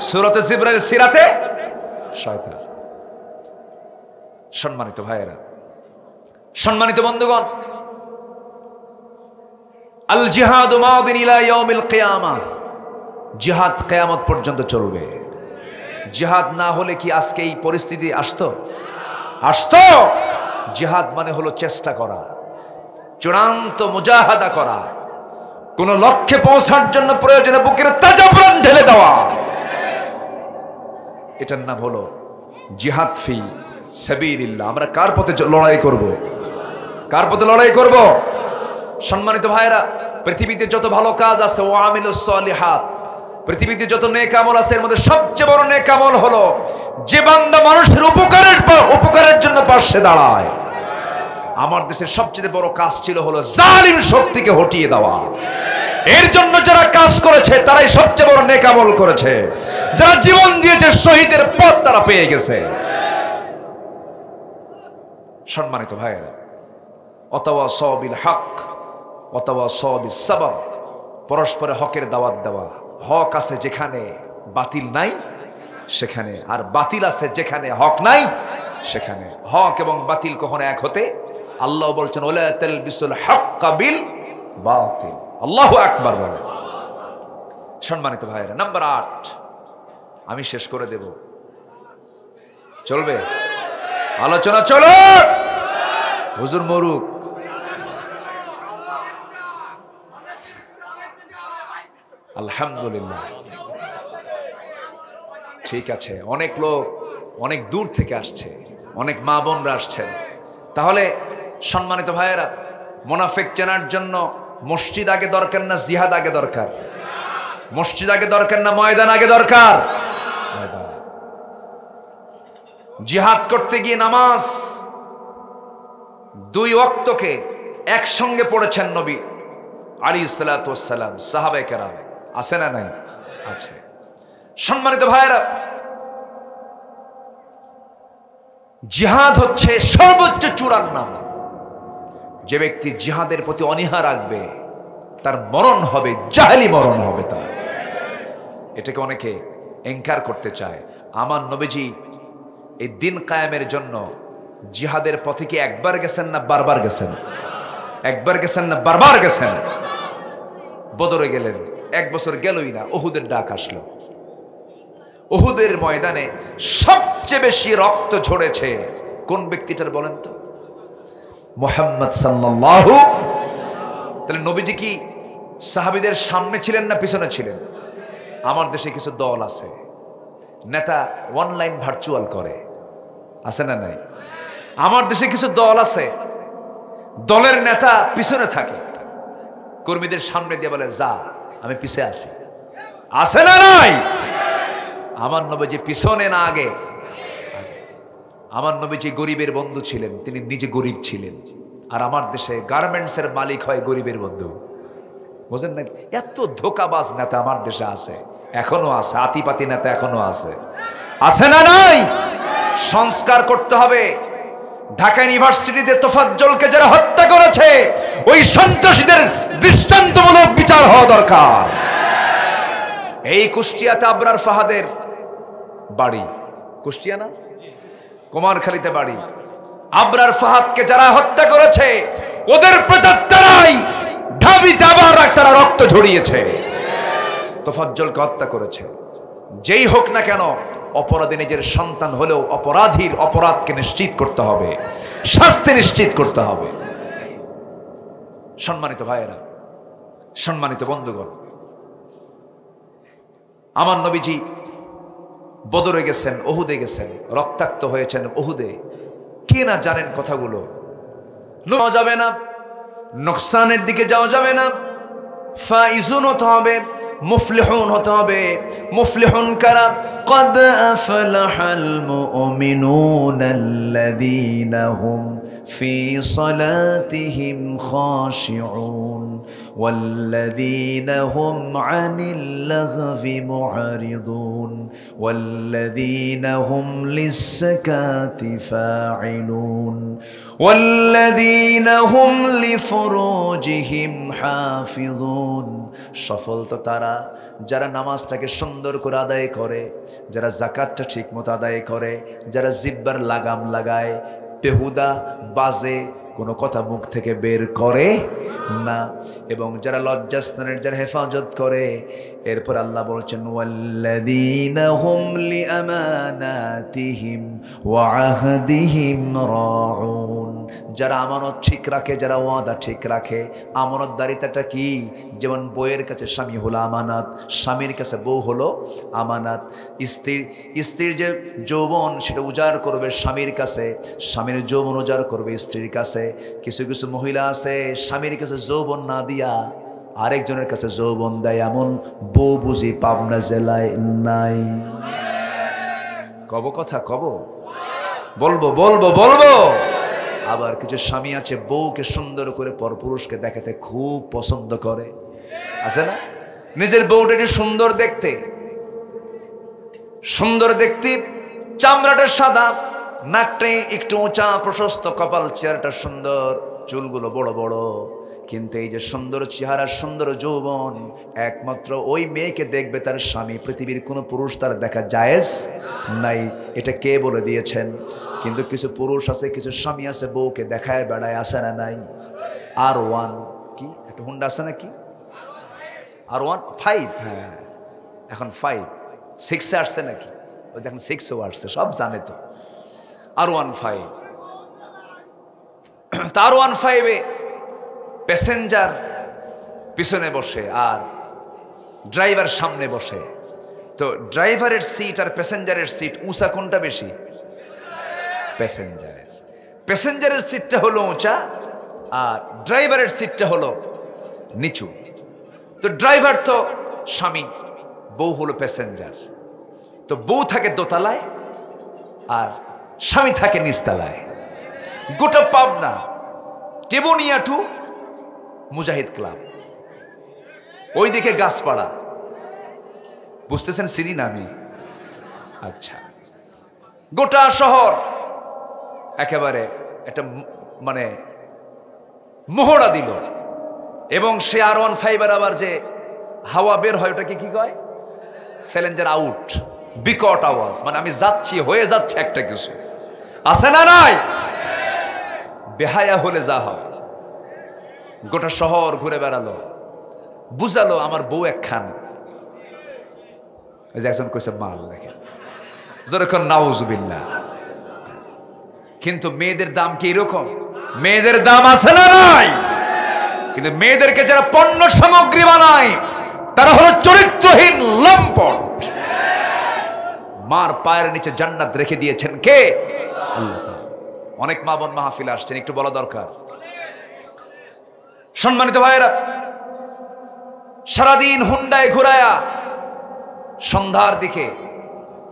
সূরাতে জিব্রাইল, সিরাতে শয়তান। সম্মানিত ভাইয়েরা, সম্মানিত বন্ধুগণ, আল জিহাদু মাদিন ইলা ইয়াউমিল কিয়ামা। জিহাদ কিয়ামত পর্যন্ত চলবে। জিহাদ না হলে কি আজকে এই পরিস্থিতি আসতো? আসতো? জিহাদ মানে হলো চেষ্টা করা, চূড়ান্ত মুজাহাদা করা, কোন লক্ষ্যে পৌঁছার জন্য প্রয়োজনে বুকের তাজা প্রাণ ঢেলে দেওয়া। এটার নাম হলো জিহাদ ফি সাবিলিল্লাহ। আমরা কার পথে লড়াই করব? কার পথে লড়াই করব? সম্মানিত ভাইয়েরা, পৃথিবীতে যত ভালো কাজ আছে, ওয়ামিলুস সলিহাত, পৃথিবীতে যত নেক আমল আছে, এর মধ্যে সবচেয়ে বড় নেক আমল হলো যে বান্দা মানুষের উপকারের জন্য পাশে দাঁড়ায়। আমার দেশের সবচেয়ে বড় কাজ ছিল হলো জালিম শক্তিকে হটিয়ে দেওয়া। এর জন্য যারা কাজ করেছে তারাই সবচেয়ে বড় নেক আমল করেছে। যারা জীবন দিয়েছে, শহীদের পথ তারা পেয়ে গেছে। সম্মানিত ভাইয়েরা, ওয়াতাওয়াসাউ বিল হক ওয়াতাওয়াসাউ বিস সাবর। পরস্পরে হকের দাওয়াত দেওয়া। হক আছে যেখানে, বাতিল নাই সেখানে, আর বাতিল আছে যেখানে, হক নাই সেখানে। হক এবং বাতিল কখনো এক হতে, আল্লাহ বলছেন ওয়ালা তালবিসুল হাক্কা বিল বাতিল। আল্লাহু আকবার বলে। সম্মানিত ভাইয়েরা, নাম্বার 8 আমি শেষ করে দেব। চলবে? আলোচনা চলো। হুজুর মরুক। আলহামদুলিল্লাহ, ঠিক আছে। অনেক লোক অনেক দূর থেকে আসছে, অনেক মা বোনরা আসছেন। তাহলে সম্মানিত ভাইয়েরা, মুনাফিক চেনার জন্য মসজিদ আগে দরকার না জিহাদ আগে দরকার? মসজিদ আগে দরকার না ময়দান আগে দরকার? জিহাদ করতে গিয়ে নামাজ 2 ওয়াক্তকে একসঙ্গে পড়েছেন নবী আলাইহিস সালাতু ওয়াস সালাম, সাহাবায়ে কেরাম। আছে না নাই? আছে। সম্মানিত ভাইয়েরা, জিহাদ হচ্ছে সর্বোচ্চ চূড়ার নাম। যে ব্যক্তি জিহাদের প্রতি অনীহা রাখবে তার মরণ হবে জাহেলি মরণ হবে তার। এটাকে অনেকে এনকার করতে চায়। আমার নবীজি এই দিন কায়েমের জন্য জিহাদের পথে কি একবার গেছেন না বারবার গেছেন? একবার গেছেন না বারবার গেছেন? বদরে গেলেন, 1 বছর গেলই না, উহুদের ডাক আসলো। উহুদের ময়দানে সবচেয়ে বেশি রক্ত ঝরেছে কোন ব্যক্তিটার বলেন তো? মুহাম্মদ সাল্লাল্লাহু। তাহলে নবীজি কি সাহাবীদের সামনে ছিলেন না পিছনে ছিলেন? আমার দেশে কিছু দল আছে, নেতা অনলাইন ভার্চুয়াল করে, আছে না নাই? আমার দেশে কিছু দল আছে, দলের নেতা পিছনে থাকে, কর্মীদের সামনে দিয়ে বলে যা, আমি পিছে আছি, আছে না নাই? আমার নবীজি পিছনে না আগে? আমার নবীজি গরিবের বন্ধু ছিলেন, তিনি নিজে গরিব ছিলেন। আর আমার দেশে গার্মেন্টসের মালিক হয় গরিবের বন্ধু। বুঝেন না? এত ধোকাবাজ নেতা আমার দেশে আছে, এখনো আছে, আতিপাতি নেতা এখনো আছে, আছে না নাই? সংস্কার করতে হবে। ঢাকা ইউনিভার্সিটিতে তোফাজ্জলকে যারা হত্যা করেছে ওই সন্ত্রাসীদের দৃষ্টান্তমূলক বিচার হওয়া দরকার। এই কুষ্টিয়াতে আবরার ফাহাদের বাড়ি, কুষ্টিয়া না, কুমারখালীতে বাড়ি। আবরার ফাহাদকে যারা হত্যা করেছে ওদের প্রেতাত্মারাই ঢাবিতে আবার তারা রক্ত ঝরিয়েছে, তোফাজ্জলকে হত্যা করেছে। যেই হোক না কেন, অপরাধী নিজের সন্তান হলেও অপরাধীর অপরাধকে নিশ্চিত করতে হবে, শাস্তি নিশ্চিত করতে হবে। সম্মানিত ভাইয়েরা, সম্মানিত বন্ধুগণ, আমার নবীজি বদরে গেছেন, উহুদে গেছেন, রক্তাক্ত হয়েছেন উহুদে। কে না জানেন কথাগুলো? যাওয়া যাবে না, নোকসানের দিকে যাওয়া যাবে না, ফাইজুন হতে হবে, মুফলিহুন হতে হবে। মুফলিহুন কারা? قد أفلح المؤمنون الذين هم في صلاتهم خاشعون والذين هم عن اللغو معرضون والذين هم للزكاة فاعلون والذين هم لفروجهم حافظون। সফল তো তারা যারা নামাজটাকে সুন্দর করে আদায় করে, যারা যাকাতটা ঠিক মতো আদায় করে, যারা জিব্বার লাগাম লাগায়, বেহুদা বাজে কোনো কথা মুখ থেকে বের করে না, এবং যারা লজ্জাস্থানের যারা হেফাজত করে। এরপর আল্লাহ বলছেন ওয়াল্লাযীনা হুম লিআমানাতিহিম ওয়া আহদিহিম রাউন। যারা আমানত ঠিক রাখে, যারা ওয়াদা ঠিক রাখে। আমানতদারিতাটা কি? যেমন বউয়ের কাছে স্বামী হলো আমানত, স্বামীর কাছে বউ হলো আমানত। স্ত্রীর যে যৌবন সেটা উজাড় করবে স্বামীর কাছে, স্বামীর যৌবন উজাড় করবে স্ত্রীর কাছে। কিছু কিছু মহিলা আছে স্বামীর কাছে যৌবন না দিয়া আরেকজনের কাছে যৌবন দেয়, এমন বউ বুঝি পাবনা জেলায় নাই? কব কথা কব, বলবো বলবো বলবো। আবার কিছু স্বামী আছে বউকে সুন্দর করে পরপুরুষকে দেখাতে খুব পছন্দ করে, আছে না? নিজের বউটা একটু সুন্দর দেখতে, সুন্দর দেখতে, চামড়াটা সাদা, নাকটাই একটু উঁচা প্রশস্ত, কপাল চেহারাটা সুন্দর, চুলগুলো বড় বড়। কিন্তু এই যে সুন্দর চেহারা, সুন্দর যৌবন, একমাত্র ওই মেয়েকে দেখবে তার স্বামী, পৃথিবীর কোনো পুরুষ তার দেখা জায়েজ নাই। এটা কে বলে দিয়েছেন? কিন্তু কিছু পুরুষ আছে, কিছু স্বামী আছে বউকে দেখায় বেড়ায়, আসে না নাই? R1 কি একটা হুন্ডা আছে নাকি? R1 5, হ্যাঁ এখন 5, 6 আসছে নাকি? ওই দেখেন 6ও আসছে, সব জানে তো। R1 5, তার R1 5-এ প্যাসেঞ্জার পিছনে বসে আর ড্রাইভার সামনে বসে। তো ড্রাইভারের সিট আর প্যাসেঞ্জারের সিট উঁচা কোনটা বেশি? প্যাসেঞ্জারের। প্যাসেঞ্জারের সিটটা হলো উঁচা আর ড্রাইভারের সিটটা হলো নিচু। তো ড্রাইভার তো স্বামী, বউ হলো প্যাসেঞ্জার। তো বউ থাকে দোতলায় আর স্বামী থাকে নিচতলায়। গোটা পাবনা টেবুনিয়া টু মুজাহিদ ক্লাব, ওইদিকে গাছপাড়া, বুঝতেছেন? চিনি না আমি? আচ্ছা, গোটা শহর একেবারে একটা মানে মোহরা দিল, এবং সে R15 আবার যে হাওয়া বের হয় ওটাকে কি কয়? স্যালেঞ্জার আউট, বিকট আওয়াজ, মানে আমি যাচ্ছি, হয়ে যাচ্ছে একটা কিছু, আছে না নাই? বেহায়া হলে যা হয়। গোটা শহর ঘুরে বেড়ালো, বুঝালো আমার বউ একখান। ওই যে একজন কইছে মাল, দেখেন যেরকম নাউজুবিল্লাহ। কিন্তু মেয়েদের দাম কি এরকম? মেয়েদের দাম আছে না নাই? কিন্তু মেয়েদেরকে যারা পণ্য সামগ্রী বানায় তারা হলো চরিত্রহীন লম্পট। মার পায়ের নিচে জান্নাত রেখে দিয়েছেন কে? আল্লাহ। অনেক মা বোন মাহফিলে আসছেন, একটু বলা দরকার। সম্মানিত ভাইয়েরা, সারাদিন হুন্ডায় ঘুরায়া সন্ধ্যার দিকে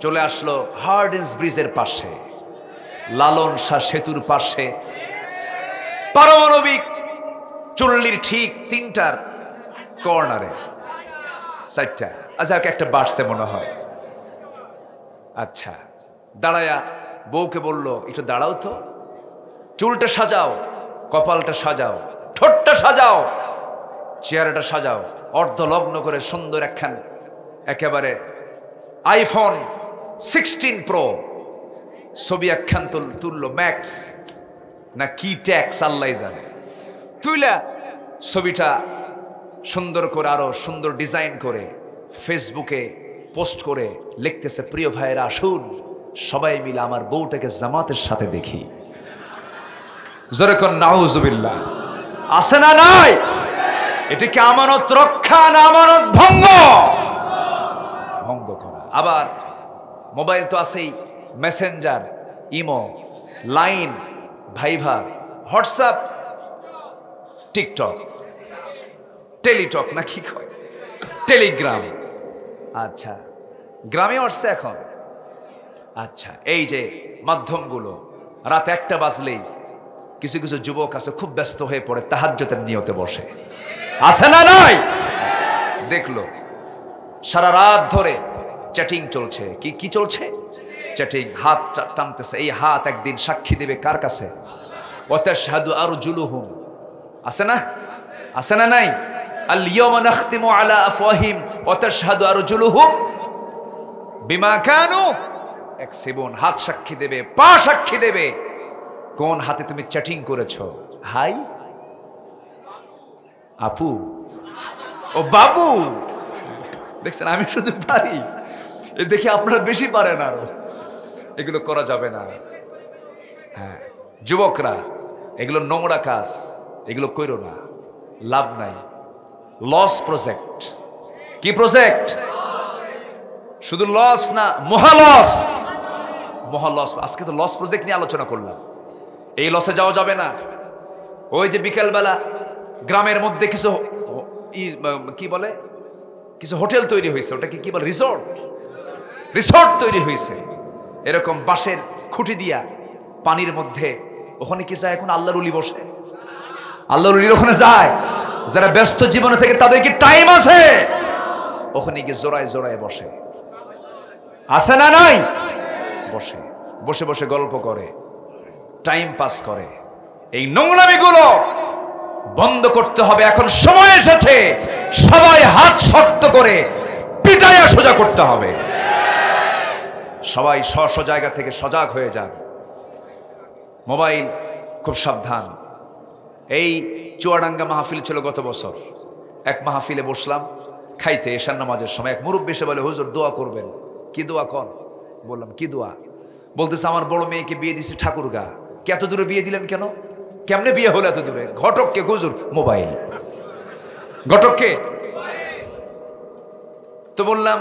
চলে আসলো হার্ডিন্স ব্রিজের পাশে, লালন শাহ সেতুর পাশে, পারমাণবিক চুল্লির ঠিক 3টার কর্নারে, 4টা, আচ্ছা একটা বাড়ছে মনে হয়। আচ্ছা, দাঁড়ায়া বউকে বলল একটু দাঁড়াও তো, চুলটা সাজাও, কপালটা সাজাও, ঠোঁটটা সাজাও, চেহারাটা সাজাও, অর্ধলগ্ন করে সুন্দর একখান একেবারে iPhone 16 Pro ছবি একখান তুললো, ম্যাক্স না কি ট্যাক্স আল্লাহ জানে, তুইলা ছবিটা সুন্দর করে আরো সুন্দর ডিজাইন করে ফেসবুকে পোস্ট করে লিখতেছে, প্রিয় ভাইয়েরা আসুন সবাই মিলে আমার বউটাকে জামাতের সাথে দেখি। যেরকম নাউজুবিল্লাহ, আছে না নাই? এটা কি আমানত রক্ষা না আমানত ভঙ্গ? ভঙ্গ করা। আবার মোবাইল তো আছেই, Messenger, imo, Line, Viber, WhatsApp, TikTok, Teletalk না কি কয়, টেলিগ্রাম। আচ্ছা, গ্রামে আসছে এখন। আচ্ছা, এই যে মাধ্যমগুলো, রাত 1টা বাজলেই কিছু কিছু যুবক আছে খুব ব্যস্ত হয়ে পড়ে, তাহাজ্জুদের নিয়তে বসে, আছে না নাই? দেখলো সারা রাত ধরে চ্যাটিং চলছে। কি চলছে? চ্যাটিং, হাত টানতেছে। এই হাত একদিন সাক্ষী দেবে কার কাছে? ওয়াতাশহাদু আরজুলুহুম, আছে না? আছে না নাই? আল ইয়াওমা নাখতিমু আলা আফওয়াহিম ওয়া তাশহাদু আরজুলুহুম বিমা কানু ইয়াকসিবুন। হাত সাক্ষী দেবে, পা সাক্ষী দেবে কোন হাতে তুমি চ্যাটিং করেছো। হাই আপু, ও বাবু, দেখছেন আমি শুধু পারি, এ দেখি আপনারা বেশি পারেন। আরো এগুলো করা যাবে না। হ্যাঁ যুবকরা, এগুলো নোংরা কাজ, এগুলো কইরো না, লাভ নাই। Loss project. কি প্রজেক্ট? শুধু লস না, মহালস। মহালস। আজকে তো লস প্রজেক্ট নিয়ে আলোচনা করলাম। এই লসে যাওয়া যাবে না। ওই যে বিকেলবেলা গ্রামের মধ্যে কিছু কি বলে, কিছু হোটেল তৈরি হয়েছে, ওটাকে কি বলে, রিসোর্ট। রিসোর্ট তৈরি হয়েছে এরকম বাঁশের খুঁটি দিয়া পানির মধ্যে। ওখানে কি যায় এখন? আল্লাহর ওলি বসে। আল্লাহর ওলির ওখানে যায় যারা ব্যস্ত জীবনে থেকে, তাদের কি টাইম আছে? ওখানে গিয়ে জোড়ায় জোড়ায় বসে, আছে না নাই? বসে বসে বসে গল্প করে, টাইম পাস করে। এই নোংরামিগুলো বন্ধ করতে হবে। এখন সময় এসেছে সবাই হাত শক্ত করে পিটাইয়া সোজা করতে হবে। সবাই স্ব জায়গা থেকে সজাগ হয়ে যান। মোবাইল খুব সাবধান। এই চুয়াডাঙ্গা মাহফিল ছিল গত বছর। এক মাহফিলে বসলাম খাইতে, এশার নামাজের সময়। এক মুরব্বী এসে বলে, হুজুর দোয়া করবেন। কি দোয়া কর? বললাম কি দোয়া? বলতেছে, আমার বড় মেয়েকে বিয়ে দিছি ঠাকুরগা। এত দূরে বিয়ে দিলেন কেন? কেমনে বিয়ে হলো এত দূরে? ঘটককে? হুজুর মোবাইল। ঘটককে? তো বললাম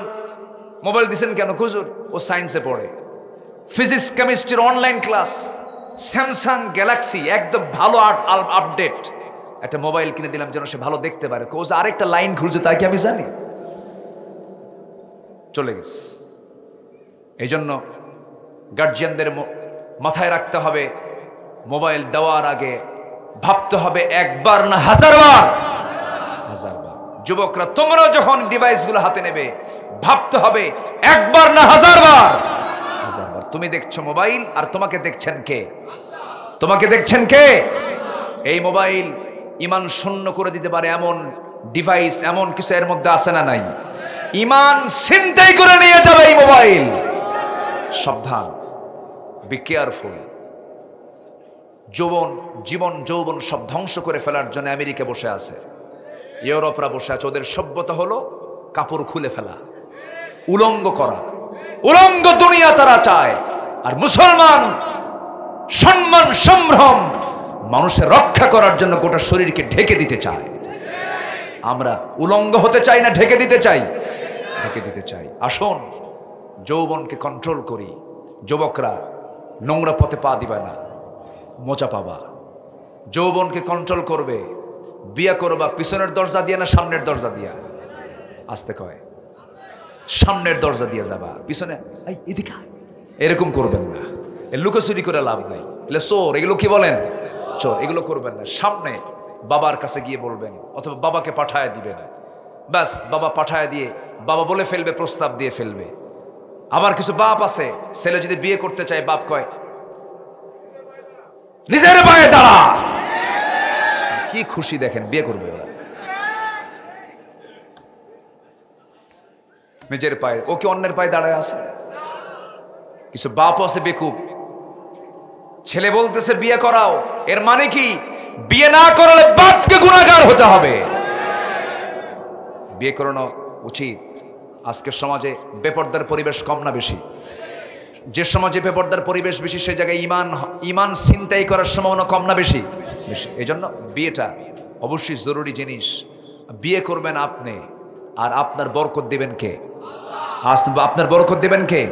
মোবাইল দিছেন কেন? হুজুর ও সায়েন্সে পড়ে, ফিজিক্স কেমিস্ট্রির অনলাইন ক্লাস, স্যামসাং গ্যালাক্সি একদম ভালো আপডেট একটা মোবাইল কিনে দিলাম যেন সে ভালো দেখতে পারে। কোজ আরেকটা লাইন খুলছে, তাই কি আমি জানি? চলে গেছে। এই জন্য গার্জিয়ানদের মাথায় রাখতে হবে, মোবাইল দেওয়ার আগে ভাবতে হবে একবার না হাজারবার। হাজারবার। যুবকরা তোমরা যখন ডিভাইসগুলো হাতে নেবে ভাবতে হবে একবার না হাজারবার। হাজারবার। তুমি দেখছো মোবাইল, আর তোমাকে দেখছেন কে? তোমাকে দেখছেন কে? এই মোবাইল ইমান শূন্য করে দিতে পারে এমন ডিভাইস, এমন কিছু এর মধ্যে আছে না নাই? ইমান ছিনতাই করে নিয়ে যাবে এই মোবাইল। সাবধান, বি কেয়ারফুল। জীবন যৌবন সব ধ্বংস করে ফেলার জন্য আমেরিকা বসে আছে, ইউরোপরা বসে আছে। ওদের সভ্যতা হলো কাপড় খুলে ফেলা, উলঙ্গ করা, উলঙ্গ দুনিয়া তারা চায়। আর মুসলমান সম্মান সম্ভ্রম মানুষের রক্ষা করার জন্য গোটা শরীরকে ঢেকে দিতে চায়। আমরা উলঙ্গ হতে চাই না ঢেকে দিতে চাই? ঢেকে দিতে চাই। আসুন যৌবনকে কন্ট্রোল করি। যুবকরা নোংরা পথে পা দিবে না, মজা পাবা। যৌবনকে কন্ট্রোল করবে। বিয়ে করবা পিছনের দরজা দিয়ে না সামনের দরজা দিয়া? আসতে কয় সামনের দরজা দিয়ে যাবা, পিছনে এদিকে এরকম করবেন না। লুকোচুরি করে লাভ নাই, এগুলো চোর। এগুলো কি বলেন? চোর। এগুলো করবেন না। সামনে বাবার কাছে গিয়ে বলবেন, অথবা বাবাকে পাঠায় দিবেন। ব্যাস, বাবা পাঠায় দিয়ে বাবা বলে ফেলবে, প্রস্তাব দিয়ে ফেলবে। আবার কিছু বাপ আছে, ছেলে যদি বিয়ে করতে চায়, বাপ কয় নিজের পায়ে দাঁড়া। কি খুশি দেখেন, বিয়ে করবে ওরা নিজের পায়ে। ও কি অন্যের পায়ে দাঁড়ায় আছে? কিছু বাপ আছে বেকুব, ছেলে বলতেছে বিয়ে করাও, এর মানে কি বিয়ে না করলে বাপকে গুনাহগার হতে হবে। বিয়ে করানো উচিত। আজকের সমাজে বেপরদার পরিবেশ কম না বেশি? যে সমাজে বেপরদার পরিবেশ বেশি, সেই জায়গায় ইমান ছিনতাই করার সম্ভাবনা কম না বেশি? বেশি। এই জন্য বিয়েটা অবশ্যই জরুরি জিনিস। বিয়ে করবেন আপনি, আর আপনার বরকত দিবেন কে? আপনার বরকত দিবেন কে?